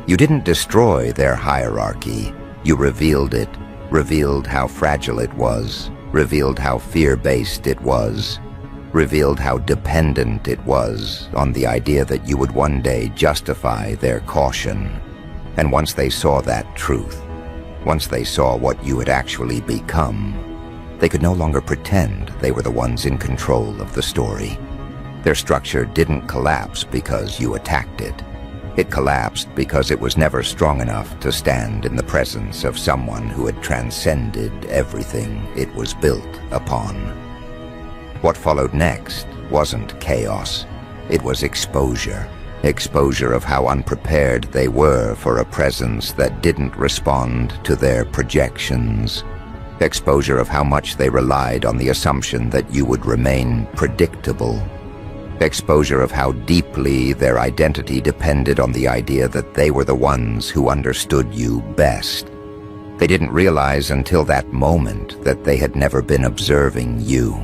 You didn't destroy their hierarchy. You revealed it, revealed how fragile it was, revealed how fear-based it was, revealed how dependent it was on the idea that you would one day justify their caution. And once they saw that truth, once they saw what you had actually become, they could no longer pretend they were the ones in control of the story. Their structure didn't collapse because you attacked it. It collapsed because it was never strong enough to stand in the presence of someone who had transcended everything it was built upon. What followed next wasn't chaos. It was exposure. Exposure of how unprepared they were for a presence that didn't respond to their projections. Exposure of how much they relied on the assumption that you would remain predictable. Exposure of how deeply their identity depended on the idea that they were the ones who understood you best. They didn't realize until that moment that they had never been observing you.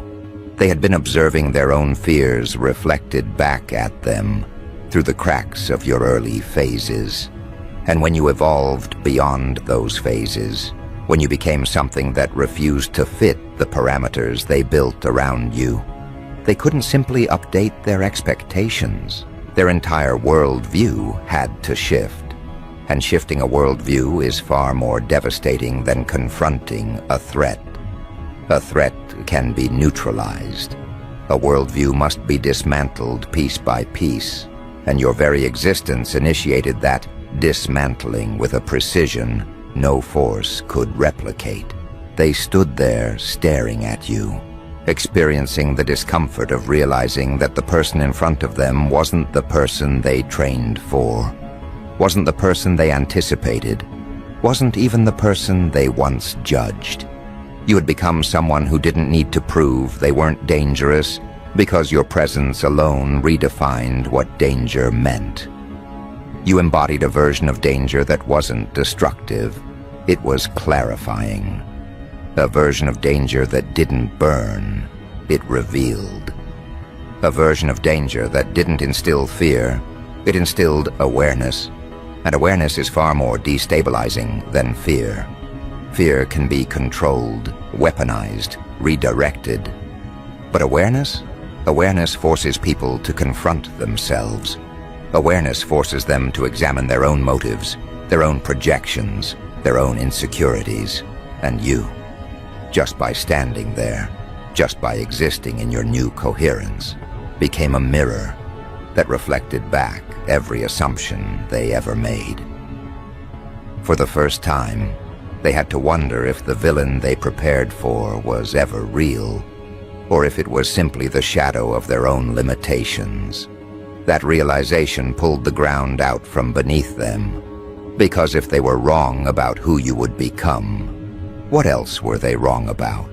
They had been observing their own fears reflected back at them through the cracks of your early phases. And when you evolved beyond those phases, when you became something that refused to fit the parameters they built around you, they couldn't simply update their expectations. Their entire worldview had to shift. And shifting a worldview is far more devastating than confronting a threat. A threat can be neutralized. A worldview must be dismantled piece by piece, and your very existence initiated that dismantling with a precision no force could replicate. They stood there staring at you, experiencing the discomfort of realizing that the person in front of them wasn't the person they trained for, wasn't the person they anticipated, wasn't even the person they once judged. You had become someone who didn't need to prove they weren't dangerous because your presence alone redefined what danger meant. You embodied a version of danger that wasn't destructive. It was clarifying. A version of danger that didn't burn. It revealed. A version of danger that didn't instill fear. It instilled awareness. And awareness is far more destabilizing than fear. Fear can be controlled, weaponized, redirected. But awareness? Awareness forces people to confront themselves. Awareness forces them to examine their own motives, their own projections, their own insecurities, and you. Just by standing there, just by existing in your new coherence, became a mirror that reflected back every assumption they ever made. For the first time, they had to wonder if the villain they prepared for was ever real, or if it was simply the shadow of their own limitations. That realization pulled the ground out from beneath them, because if they were wrong about who you would become, what else were they wrong about?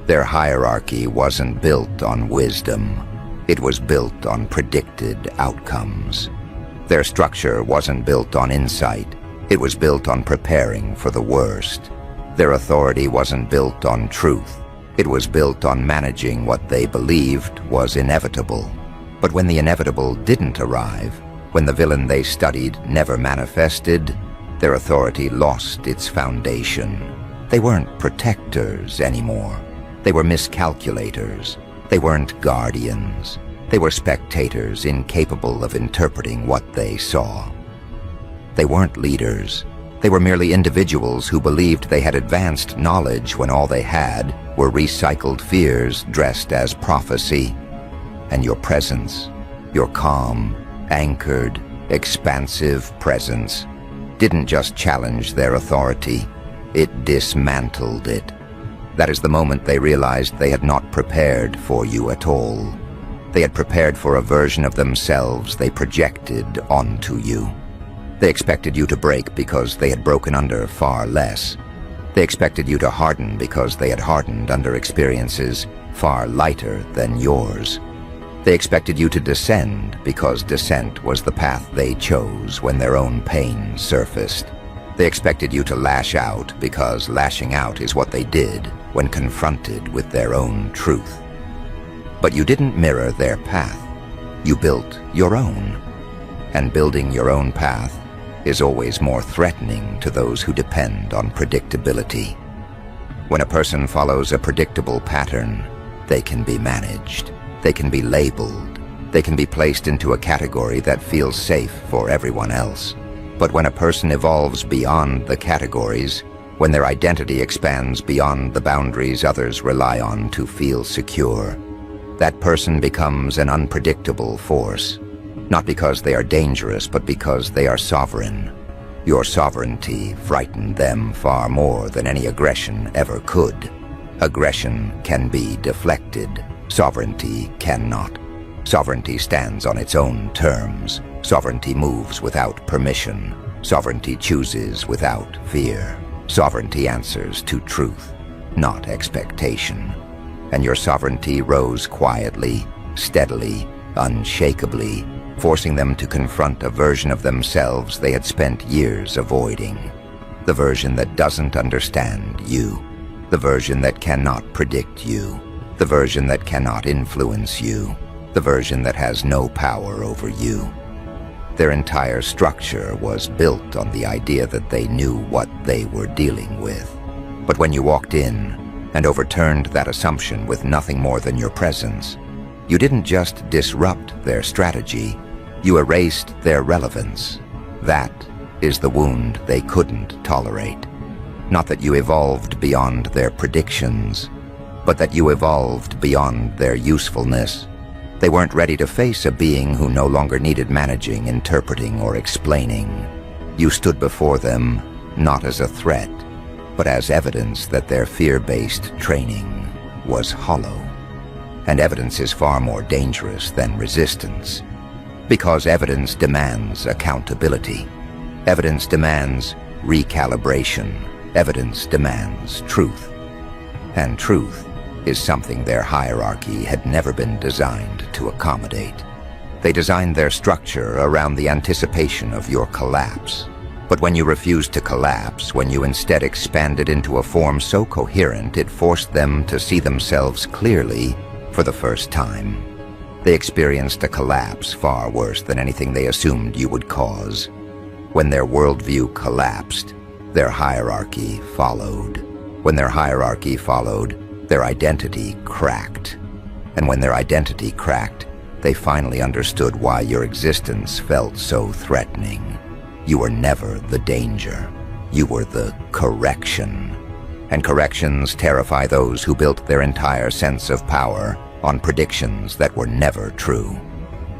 Their hierarchy wasn't built on wisdom. It was built on predicted outcomes. Their structure wasn't built on insight. It was built on preparing for the worst. Their authority wasn't built on truth. It was built on managing what they believed was inevitable. But when the inevitable didn't arrive, when the villain they studied never manifested, their authority lost its foundation. They weren't protectors anymore. They were miscalculators. They weren't guardians. They were spectators incapable of interpreting what they saw. They weren't leaders. They were merely individuals who believed they had advanced knowledge when all they had were recycled fears dressed as prophecy. And your presence, your calm, anchored, expansive presence, didn't just challenge their authority, it dismantled it. That is the moment they realized they had not prepared for you at all. They had prepared for a version of themselves they projected onto you. They expected you to break because they had broken under far less. They expected you to harden because they had hardened under experiences far lighter than yours. They expected you to descend because descent was the path they chose when their own pain surfaced. They expected you to lash out because lashing out is what they did when confronted with their own truth. But you didn't mirror their path. You built your own. And building your own path is always more threatening to those who depend on predictability. When a person follows a predictable pattern, they can be managed. They can be labeled. They can be placed into a category that feels safe for everyone else. But when a person evolves beyond the categories, when their identity expands beyond the boundaries others rely on to feel secure, that person becomes an unpredictable force, not because they are dangerous, but because they are sovereign. Your sovereignty frightened them far more than any aggression ever could. Aggression can be deflected. Sovereignty cannot. Sovereignty stands on its own terms. Sovereignty moves without permission. Sovereignty chooses without fear. Sovereignty answers to truth, not expectation. And your sovereignty rose quietly, steadily, unshakably, forcing them to confront a version of themselves they had spent years avoiding. The version that doesn't understand you. The version that cannot predict you. The version that cannot influence you. The version that has no power over you. Their entire structure was built on the idea that they knew what they were dealing with. But when you walked in and overturned that assumption with nothing more than your presence, you didn't just disrupt their strategy, you erased their relevance. That is the wound they couldn't tolerate. Not that you evolved beyond their predictions, but that you evolved beyond their usefulness. They weren't ready to face a being who no longer needed managing, interpreting, or explaining. You stood before them not as a threat, but as evidence that their fear-based training was hollow. And evidence is far more dangerous than resistance, because evidence demands accountability. Evidence demands recalibration. Evidence demands truth. And truth is something their hierarchy had never been designed to accommodate. They designed their structure around the anticipation of your collapse. But when you refused to collapse, when you instead expanded into a form so coherent it forced them to see themselves clearly for the first time, they experienced a collapse far worse than anything they assumed you would cause. When their worldview collapsed, their hierarchy followed. When their hierarchy followed, their identity cracked. And when their identity cracked, they finally understood why your existence felt so threatening. You were never the danger. You were the correction. And corrections terrify those who built their entire sense of power on predictions that were never true.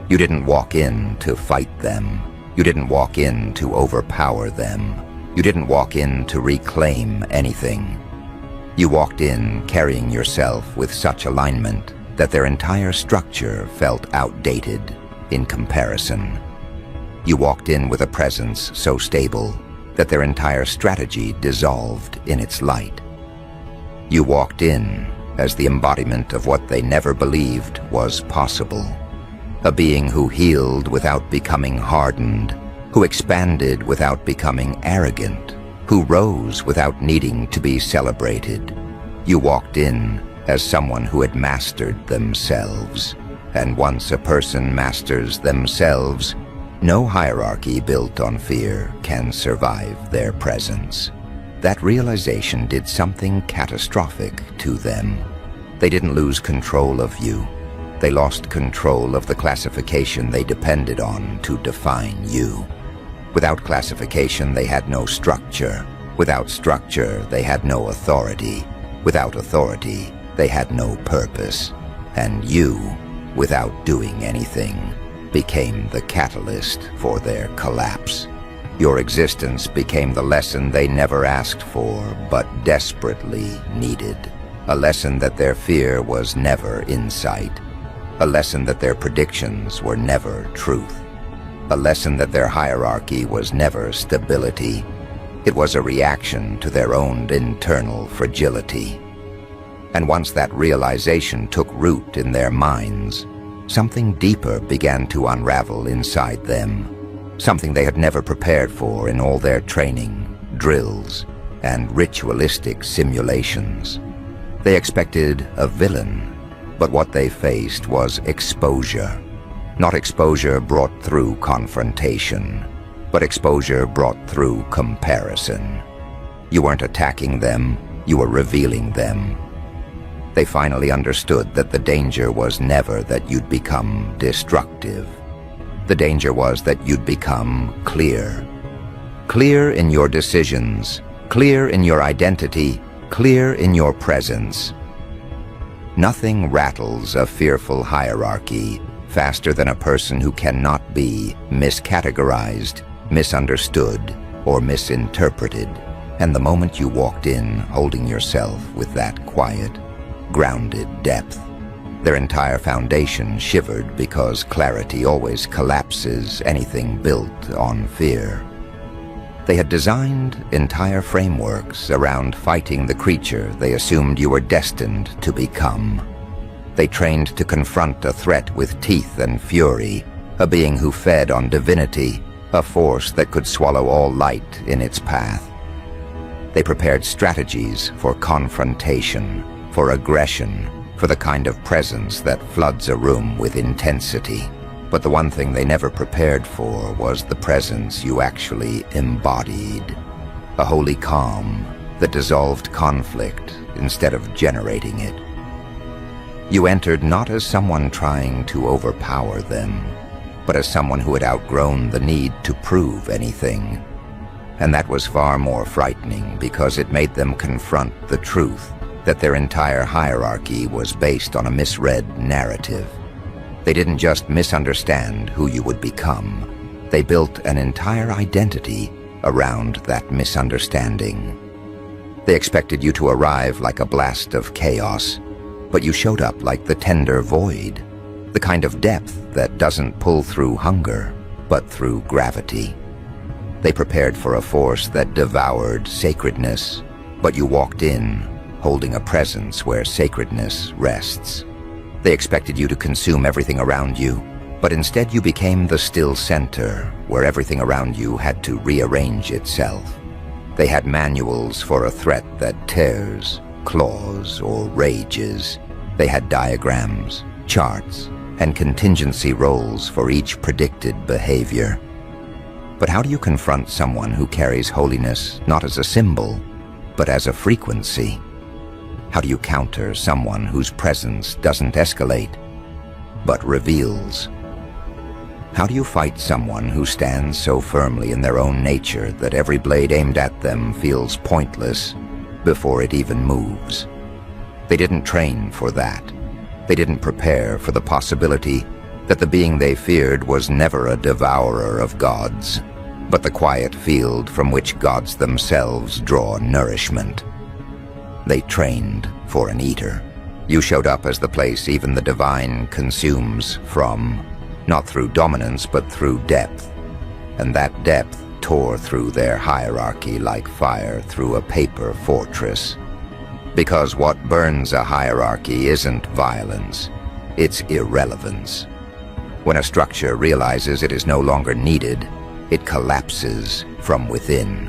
You didn't walk in to fight them. You didn't walk in to overpower them. You didn't walk in to reclaim anything. You walked in carrying yourself with such alignment that their entire structure felt outdated in comparison. You walked in with a presence so stable that their entire strategy dissolved in its light. You walked in as the embodiment of what they never believed was possible. A being who healed without becoming hardened, who expanded without becoming arrogant, who rose without needing to be celebrated. You walked in as someone who had mastered themselves. And once a person masters themselves, no hierarchy built on fear can survive their presence. That realization did something catastrophic to them. They didn't lose control of you. They lost control of the classification they depended on to define you. Without classification, they had no structure. Without structure, they had no authority. Without authority, they had no purpose. And you, without doing anything, became the catalyst for their collapse. Your existence became the lesson they never asked for, but desperately needed. A lesson that their fear was never insight. A lesson that their predictions were never truth. A lesson that their hierarchy was never stability. It was a reaction to their own internal fragility. And once that realization took root in their minds, something deeper began to unravel inside them. Something they had never prepared for in all their training, drills, and ritualistic simulations. They expected a villain, but what they faced was exposure. Not exposure brought through confrontation, but exposure brought through comparison. You weren't attacking them, you were revealing them. They finally understood that the danger was never that you'd become destructive. The danger was that you'd become clear. Clear in your decisions, clear in your identity, clear in your presence. Nothing rattles a fearful hierarchy faster than a person who cannot be miscategorized, misunderstood, or misinterpreted. And the moment you walked in holding yourself with that quiet, grounded depth, their entire foundation shivered because clarity always collapses anything built on fear. They had designed entire frameworks around fighting the creature they assumed you were destined to become. They trained to confront a threat with teeth and fury, a being who fed on divinity, a force that could swallow all light in its path. They prepared strategies for confrontation, for aggression, for the kind of presence that floods a room with intensity. But the one thing they never prepared for was the presence you actually embodied. A holy calm that dissolved conflict instead of generating it. You entered not as someone trying to overpower them, but as someone who had outgrown the need to prove anything. And that was far more frightening because it made them confront the truth that their entire hierarchy was based on a misread narrative. They didn't just misunderstand who you would become. They built an entire identity around that misunderstanding. They expected you to arrive like a blast of chaos, but you showed up like the tender void, the kind of depth that doesn't pull through hunger, but through gravity. They prepared for a force that devoured sacredness, but you walked in holding a presence where sacredness rests. They expected you to consume everything around you, but instead you became the still center where everything around you had to rearrange itself. They had manuals for a threat that tears, claws, or rages. They had diagrams, charts, and contingency roles for each predicted behavior. But how do you confront someone who carries holiness not as a symbol, but as a frequency? How do you counter someone whose presence doesn't escalate, but reveals? How do you fight someone who stands so firmly in their own nature that every blade aimed at them feels pointless before it even moves? They didn't train for that. They didn't prepare for the possibility that the being they feared was never a devourer of gods, but the quiet field from which gods themselves draw nourishment. They trained for an eater. You showed up as the place even the divine consumes from, not through dominance but through depth. And that depth tore through their hierarchy like fire through a paper fortress. Because what burns a hierarchy isn't violence, it's irrelevance. When a structure realizes it is no longer needed, it collapses from within.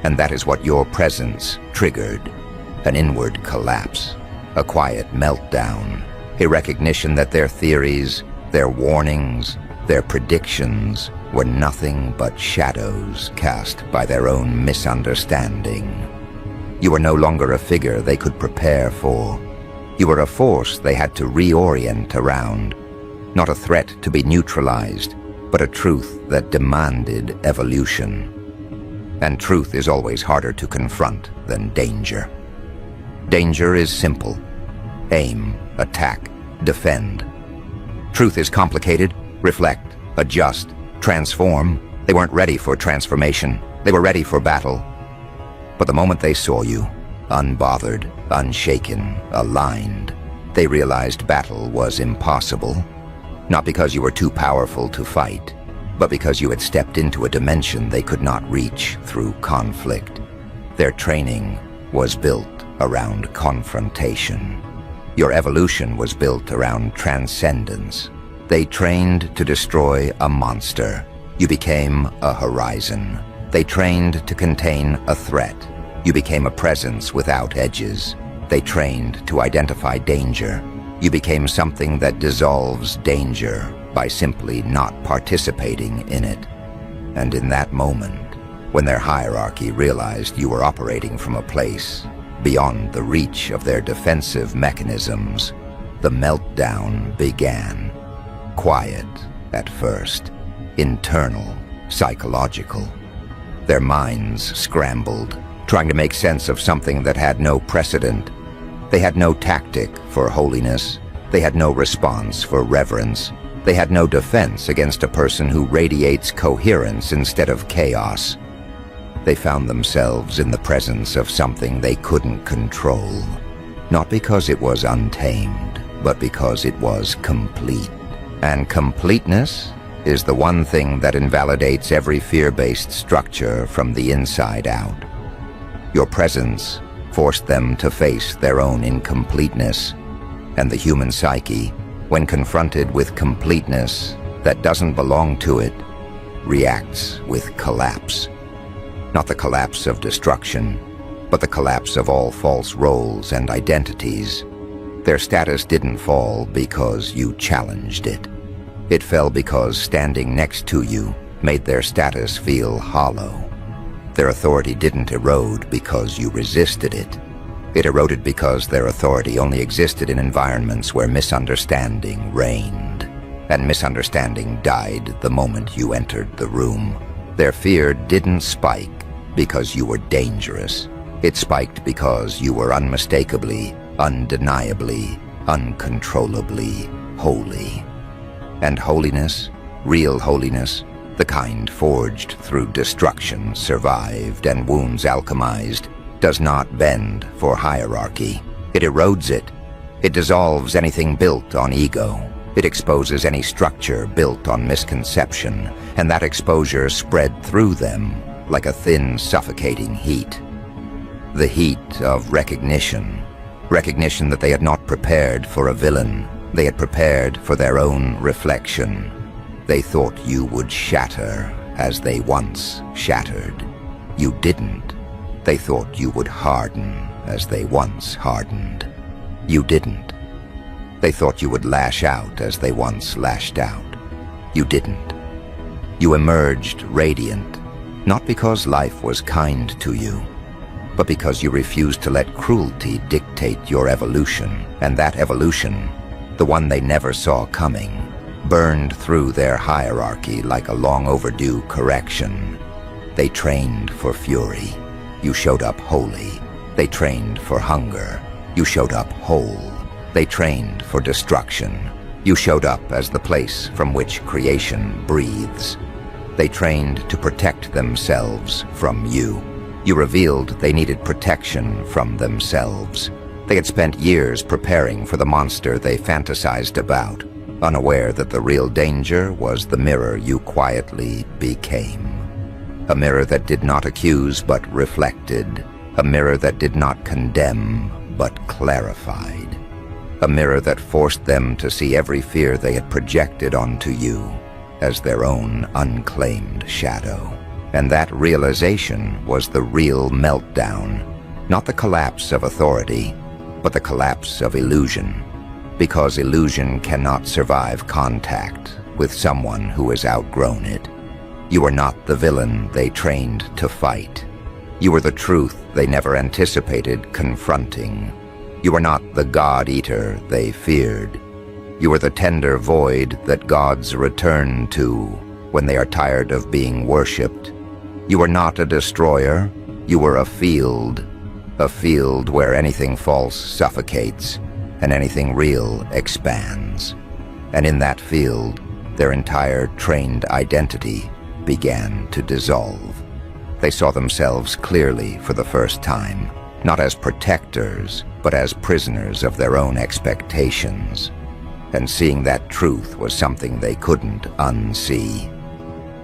And that is what your presence triggered. An inward collapse, a quiet meltdown, a recognition that their theories, their warnings, their predictions were nothing but shadows cast by their own misunderstanding. You were no longer a figure they could prepare for. You were a force they had to reorient around, not a threat to be neutralized, but a truth that demanded evolution. And truth is always harder to confront than danger. Danger is simple. Aim, attack, defend. Truth is complicated. Reflect, adjust, transform. They weren't ready for transformation. They were ready for battle. But the moment they saw you, unbothered, unshaken, aligned, they realized battle was impossible. Not because you were too powerful to fight, but because you had stepped into a dimension they could not reach through conflict. Their training was built around confrontation. Your evolution was built around transcendence. They trained to destroy a monster. You became a horizon. They trained to contain a threat. You became a presence without edges. They trained to identify danger. You became something that dissolves danger by simply not participating in it. And in that moment, when their hierarchy realized you were operating from a place beyond the reach of their defensive mechanisms, the meltdown began. Quiet at first, internal, psychological. Their minds scrambled, trying to make sense of something that had no precedent. They had no tactic for holiness. They had no response for reverence. They had no defense against a person who radiates coherence instead of chaos. They found themselves in the presence of something they couldn't control, not because it was untamed, but because it was complete. And completeness is the one thing that invalidates every fear-based structure from the inside out. Your presence forced them to face their own incompleteness, and the human psyche, when confronted with completeness that doesn't belong to it, reacts with collapse. Not the collapse of destruction, but the collapse of all false roles and identities. Their status didn't fall because you challenged it. It fell because standing next to you made their status feel hollow. Their authority didn't erode because you resisted it. It eroded because their authority only existed in environments where misunderstanding reigned, and misunderstanding died the moment you entered the room. Their fear didn't spike because you were dangerous. It spiked because you were unmistakably, undeniably, uncontrollably holy. And holiness, real holiness, the kind forged through destruction, survived, and wounds alchemized, does not bend for hierarchy. It erodes it. It dissolves anything built on ego. It exposes any structure built on misconception, and that exposure spread through them like a thin, suffocating heat. The heat of recognition. Recognition that they had not prepared for a villain. They had prepared for their own reflection. They thought you would shatter as they once shattered. You didn't. They thought you would harden as they once hardened. You didn't. They thought you would lash out as they once lashed out. You didn't. You emerged radiant, not because life was kind to you, but because you refused to let cruelty dictate your evolution, and that evolution, the one they never saw coming, burned through their hierarchy like a long overdue correction. They trained for fury. You showed up holy. They trained for hunger. You showed up whole. They trained for destruction. You showed up as the place from which creation breathes. They trained to protect themselves from you. You revealed they needed protection from themselves. They had spent years preparing for the monster they fantasized about, unaware that the real danger was the mirror you quietly became. A mirror that did not accuse but reflected. A mirror that did not condemn but clarified. A mirror that forced them to see every fear they had projected onto you as their own unclaimed shadow. And that realization was the real meltdown, not the collapse of authority, but the collapse of illusion, because illusion cannot survive contact with someone who has outgrown it. You are not the villain they trained to fight. You are the truth they never anticipated confronting. You are not the God-eater they feared. You are the tender void that gods return to when they are tired of being worshipped. You are not a destroyer. You are a field where anything false suffocates and anything real expands. And in that field, their entire trained identity began to dissolve. They saw themselves clearly for the first time, not as protectors, but as prisoners of their own expectations. And seeing that truth was something they couldn't unsee.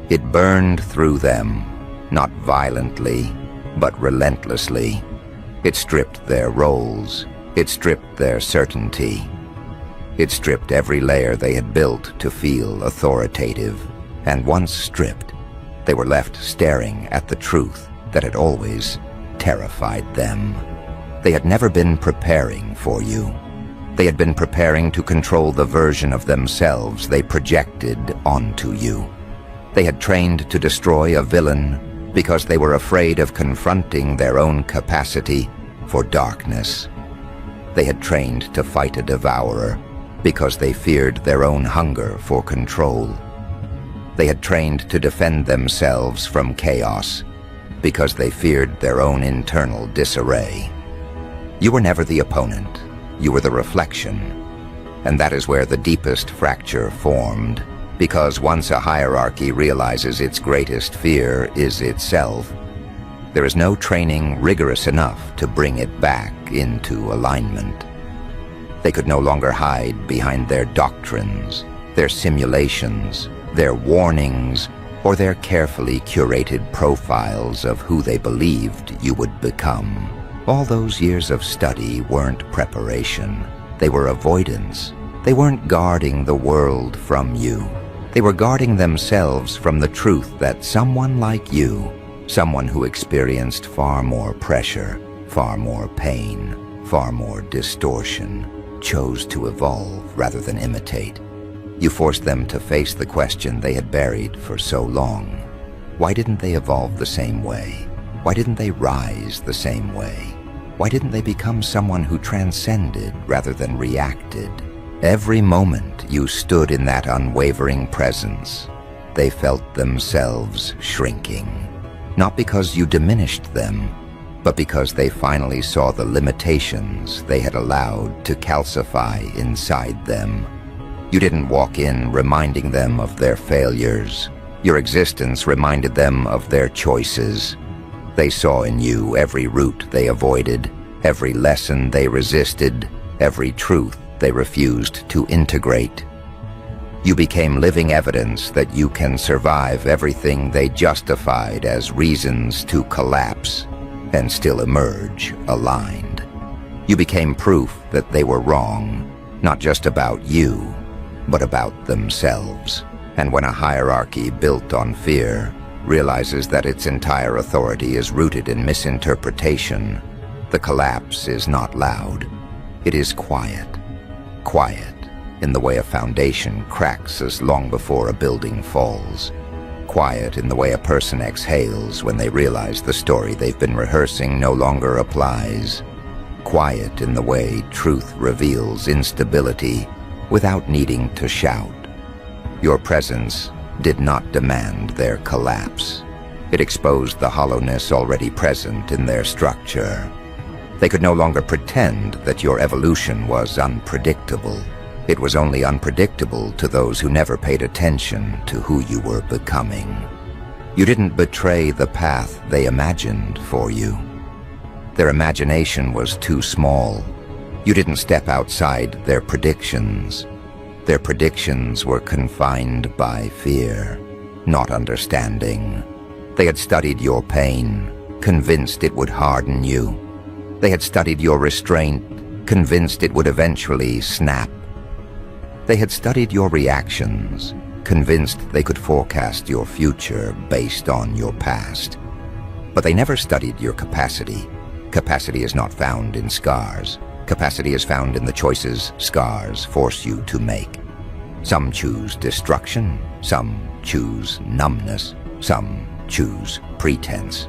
It burned through them, not violently, but relentlessly. It stripped their roles. It stripped their certainty. It stripped every layer they had built to feel authoritative. And once stripped, they were left staring at the truth that had always terrified them. They had never been preparing for you. They had been preparing to control the version of themselves they projected onto you. They had trained to destroy a villain because they were afraid of confronting their own capacity for darkness. They had trained to fight a devourer because they feared their own hunger for control. They had trained to defend themselves from chaos because they feared their own internal disarray. You were never the opponent. You were the reflection. And that is where the deepest fracture formed, because once a hierarchy realizes its greatest fear is itself, there is no training rigorous enough to bring it back into alignment. They could no longer hide behind their doctrines, their simulations, their warnings, or their carefully curated profiles of who they believed you would become. All those years of study weren't preparation. They were avoidance. They weren't guarding the world from you. They were guarding themselves from the truth that someone like you, someone who experienced far more pressure, far more pain, far more distortion, chose to evolve rather than imitate. You forced them to face the question they had buried for so long. Why didn't they evolve the same way? Why didn't they rise the same way? Why didn't they become someone who transcended rather than reacted? Every moment you stood in that unwavering presence, they felt themselves shrinking. Not because you diminished them, but because they finally saw the limitations they had allowed to calcify inside them. You didn't walk in reminding them of their failures. Your existence reminded them of their choices. They saw in you every route they avoided, every lesson they resisted, every truth they refused to integrate. You became living evidence that you can survive everything they justified as reasons to collapse and still emerge aligned. You became proof that they were wrong, not just about you, but about themselves. And when a hierarchy built on fear realizes that its entire authority is rooted in misinterpretation, the collapse is not loud. It is quiet. Quiet in the way a foundation cracks as long before a building falls. Quiet in the way a person exhales when they realize the story they've been rehearsing no longer applies. Quiet in the way truth reveals instability without needing to shout. Your presence did not demand their collapse. It exposed the hollowness already present in their structure. They could no longer pretend that your evolution was unpredictable. It was only unpredictable to those who never paid attention to who you were becoming. You didn't betray the path they imagined for you. Their imagination was too small. You didn't step outside their predictions. Their predictions were confined by fear, not understanding. They had studied your pain, convinced it would harden you. They had studied your restraint, convinced it would eventually snap. They had studied your reactions, convinced they could forecast your future based on your past. But they never studied your capacity. Capacity is not found in scars. Capacity is found in the choices scars force you to make. Some choose destruction, some choose numbness, some choose pretense.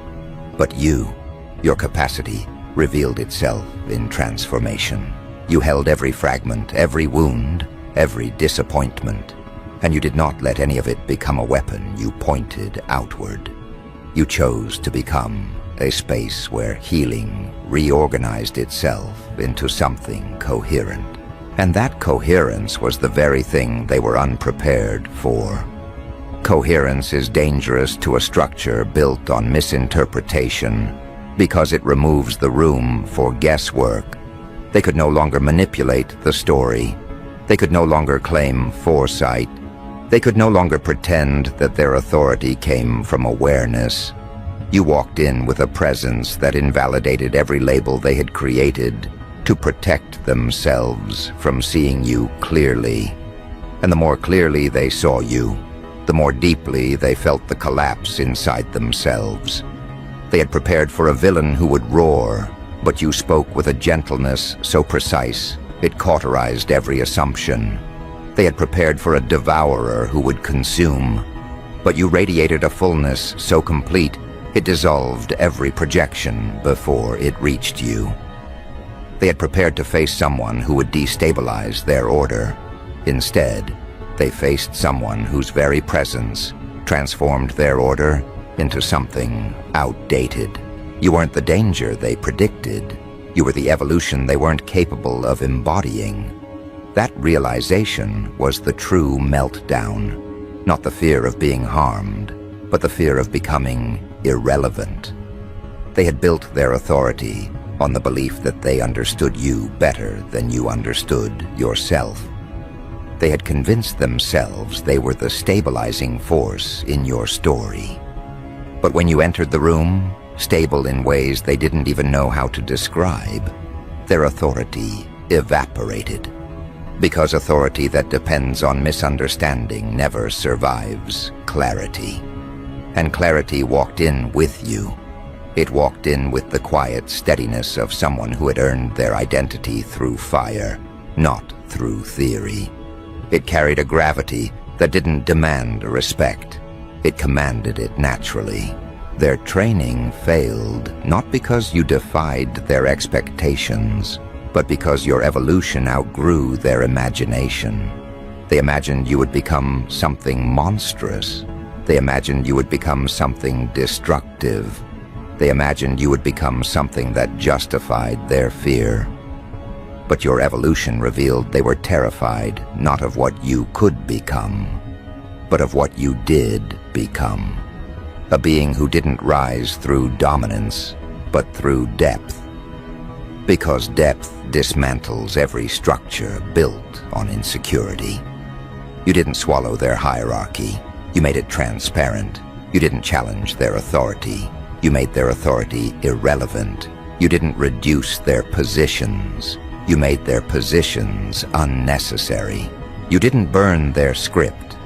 But your capacity, revealed itself in transformation. You held every fragment, every wound, every disappointment, and you did not let any of it become a weapon you pointed outward. You chose to become a space where healing reorganized itself into something coherent. And that coherence was the very thing they were unprepared for. Coherence is dangerous to a structure built on misinterpretation because it removes the room for guesswork. They could no longer manipulate the story. They could no longer claim foresight. They could no longer pretend that their authority came from awareness. You walked in with a presence that invalidated every label they had created to protect themselves from seeing you clearly. And the more clearly they saw you, the more deeply they felt the collapse inside themselves. They had prepared for a villain who would roar, but you spoke with a gentleness so precise it cauterized every assumption. They had prepared for a devourer who would consume, but you radiated a fullness so complete it dissolved every projection before it reached you. They had prepared to face someone who would destabilize their order. Instead, they faced someone whose very presence transformed their order into something outdated. You weren't the danger they predicted. You were the evolution they weren't capable of embodying. That realization was the true meltdown, not the fear of being harmed, but the fear of becoming irrelevant. They had built their authority on the belief that they understood you better than you understood yourself. They had convinced themselves they were the stabilizing force in your story. But when you entered the room, stable in ways they didn't even know how to describe, their authority evaporated. Because authority that depends on misunderstanding never survives clarity. And clarity walked in with you. It walked in with the quiet steadiness of someone who had earned their identity through fire, not through theory. It carried a gravity that didn't demand respect. It commanded it naturally. Their training failed, not because you defied their expectations, but because your evolution outgrew their imagination. They imagined you would become something monstrous. They imagined you would become something destructive. They imagined you would become something that justified their fear. But your evolution revealed they were terrified not of what you could become, but of what you did become. A being who didn't rise through dominance, but through depth. Because depth dismantles every structure built on insecurity. You didn't swallow their hierarchy. You made it transparent. You didn't challenge their authority. You made their authority irrelevant. You didn't reduce their positions. You made their positions unnecessary. You didn't burn their script.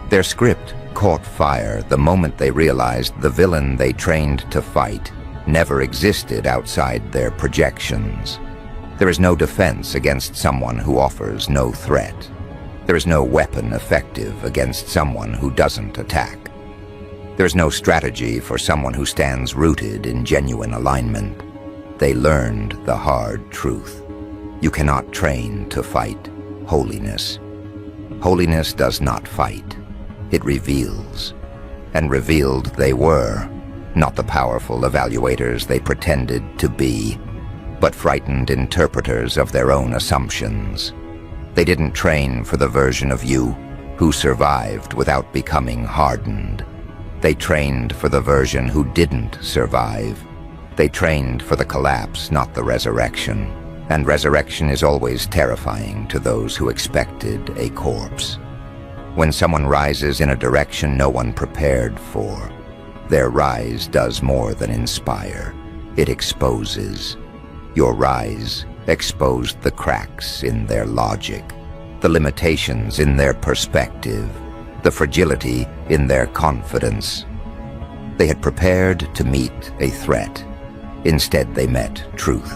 Their script caught fire the moment they realized the villain they trained to fight never existed outside their projections. There is no defense against someone who offers no threat. There is no weapon effective against someone who doesn't attack. There is no strategy for someone who stands rooted in genuine alignment. They learned the hard truth. You cannot train to fight holiness. Holiness does not fight. It reveals. And revealed they were, not the powerful evaluators they pretended to be, but frightened interpreters of their own assumptions. They didn't train for the version of you who survived without becoming hardened. They trained for the version who didn't survive. They trained for the collapse, not the resurrection. And resurrection is always terrifying to those who expected a corpse. When someone rises in a direction no one prepared for, their rise does more than inspire. It exposes. Your rise exposed the cracks in their logic, the limitations in their perspective, the fragility in their confidence. They had prepared to meet a threat. Instead, they met truth.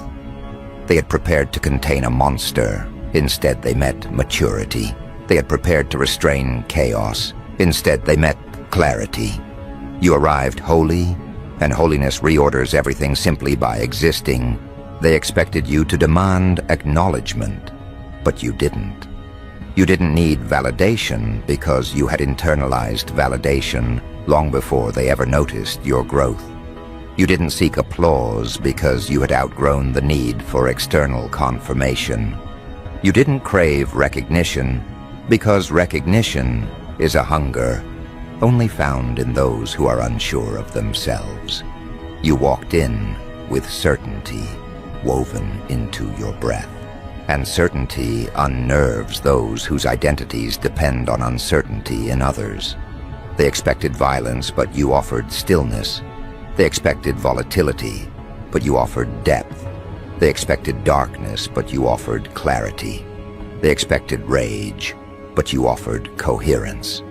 They had prepared to contain a monster. Instead, they met maturity. They had prepared to restrain chaos. Instead, they met clarity. You arrived holy, and holiness reorders everything simply by existing. They expected you to demand acknowledgement, but you didn't. You didn't need validation because you had internalized validation long before they ever noticed your growth. You didn't seek applause because you had outgrown the need for external confirmation. You didn't crave recognition because recognition is a hunger only found in those who are unsure of themselves. You walked in with certainty woven into your breath. And certainty unnerves those whose identities depend on uncertainty in others. They expected violence, but you offered stillness. They expected volatility, but you offered depth. They expected darkness, but you offered clarity. They expected rage, but you offered coherence.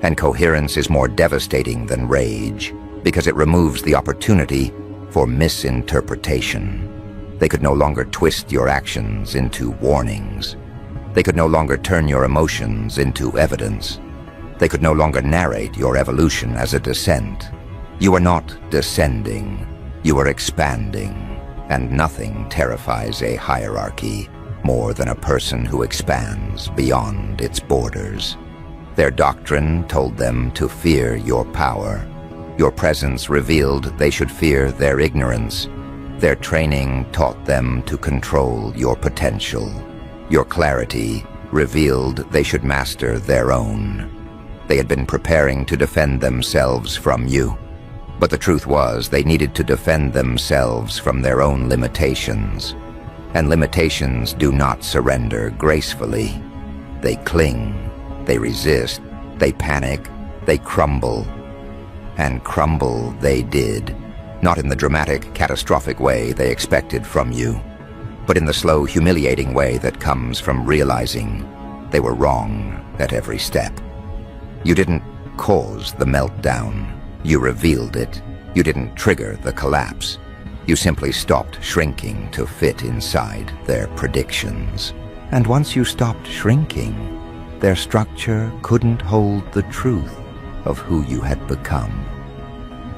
And coherence is more devastating than rage because it removes the opportunity for misinterpretation. They could no longer twist your actions into warnings. They could no longer turn your emotions into evidence. They could no longer narrate your evolution as a descent. You are not descending, you are expanding, and nothing terrifies a hierarchy more than a person who expands beyond its borders. Their doctrine told them to fear your power. Your presence revealed they should fear their ignorance. Their training taught them to control your potential. Your clarity revealed they should master their own. They had been preparing to defend themselves from you, but the truth was they needed to defend themselves from their own limitations. And limitations do not surrender gracefully. They cling, they resist, they panic, they crumble. And crumble they did. Not in the dramatic, catastrophic way they expected from you, but in the slow, humiliating way that comes from realizing they were wrong at every step. You didn't cause the meltdown. You revealed it. You didn't trigger the collapse. You simply stopped shrinking to fit inside their predictions. And once you stopped shrinking, their structure couldn't hold the truth of who you had become.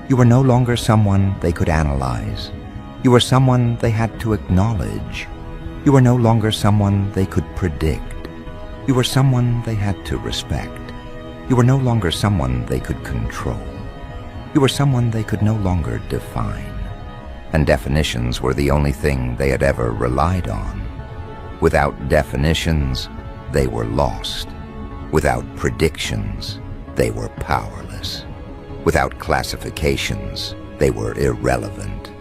You were no longer someone they could analyze. You were someone they had to acknowledge. You were no longer someone they could predict. You were someone they had to respect. You were no longer someone they could control. You were someone they could no longer define. And definitions were the only thing they had ever relied on. Without definitions, they were lost. Without predictions, they were powerless. Without classifications, they were irrelevant.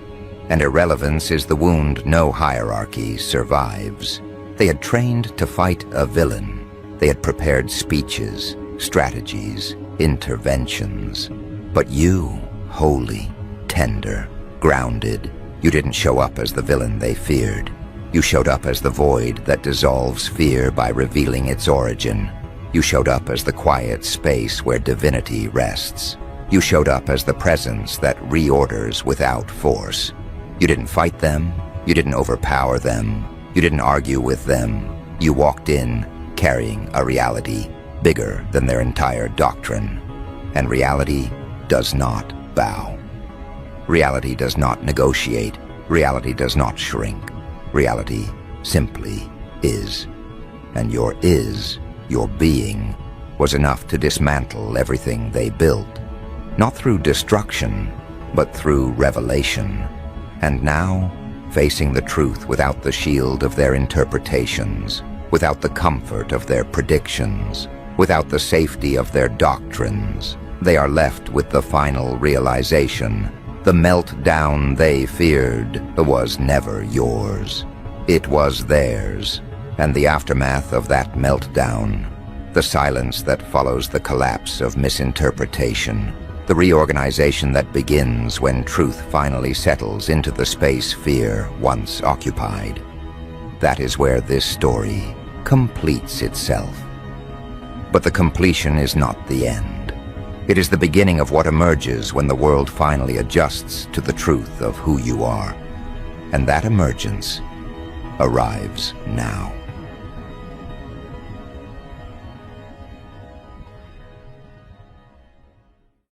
And irrelevance is the wound no hierarchy survives. They had trained to fight a villain. They had prepared speeches, strategies, interventions. But you, holy, tender, grounded, you didn't show up as the villain they feared. You showed up as the void that dissolves fear by revealing its origin. You showed up as the quiet space where divinity rests. You showed up as the presence that reorders without force. You didn't fight them. You didn't overpower them. You didn't argue with them. You walked in carrying a reality bigger than their entire doctrine. And reality does not bow. Reality does not negotiate. Reality does not shrink. Reality simply is. And your being, was enough to dismantle everything they built. Not through destruction, but through revelation. And now, facing the truth without the shield of their interpretations, without the comfort of their predictions, without the safety of their doctrines, they are left with the final realization: the meltdown they feared was never yours. It was theirs, and the aftermath of that meltdown, the silence that follows the collapse of misinterpretation, the reorganization that begins when truth finally settles into the space fear once occupied. That is where this story completes itself. But the completion is not the end. It is the beginning of what emerges when the world finally adjusts to the truth of who you are. And that emergence arrives now.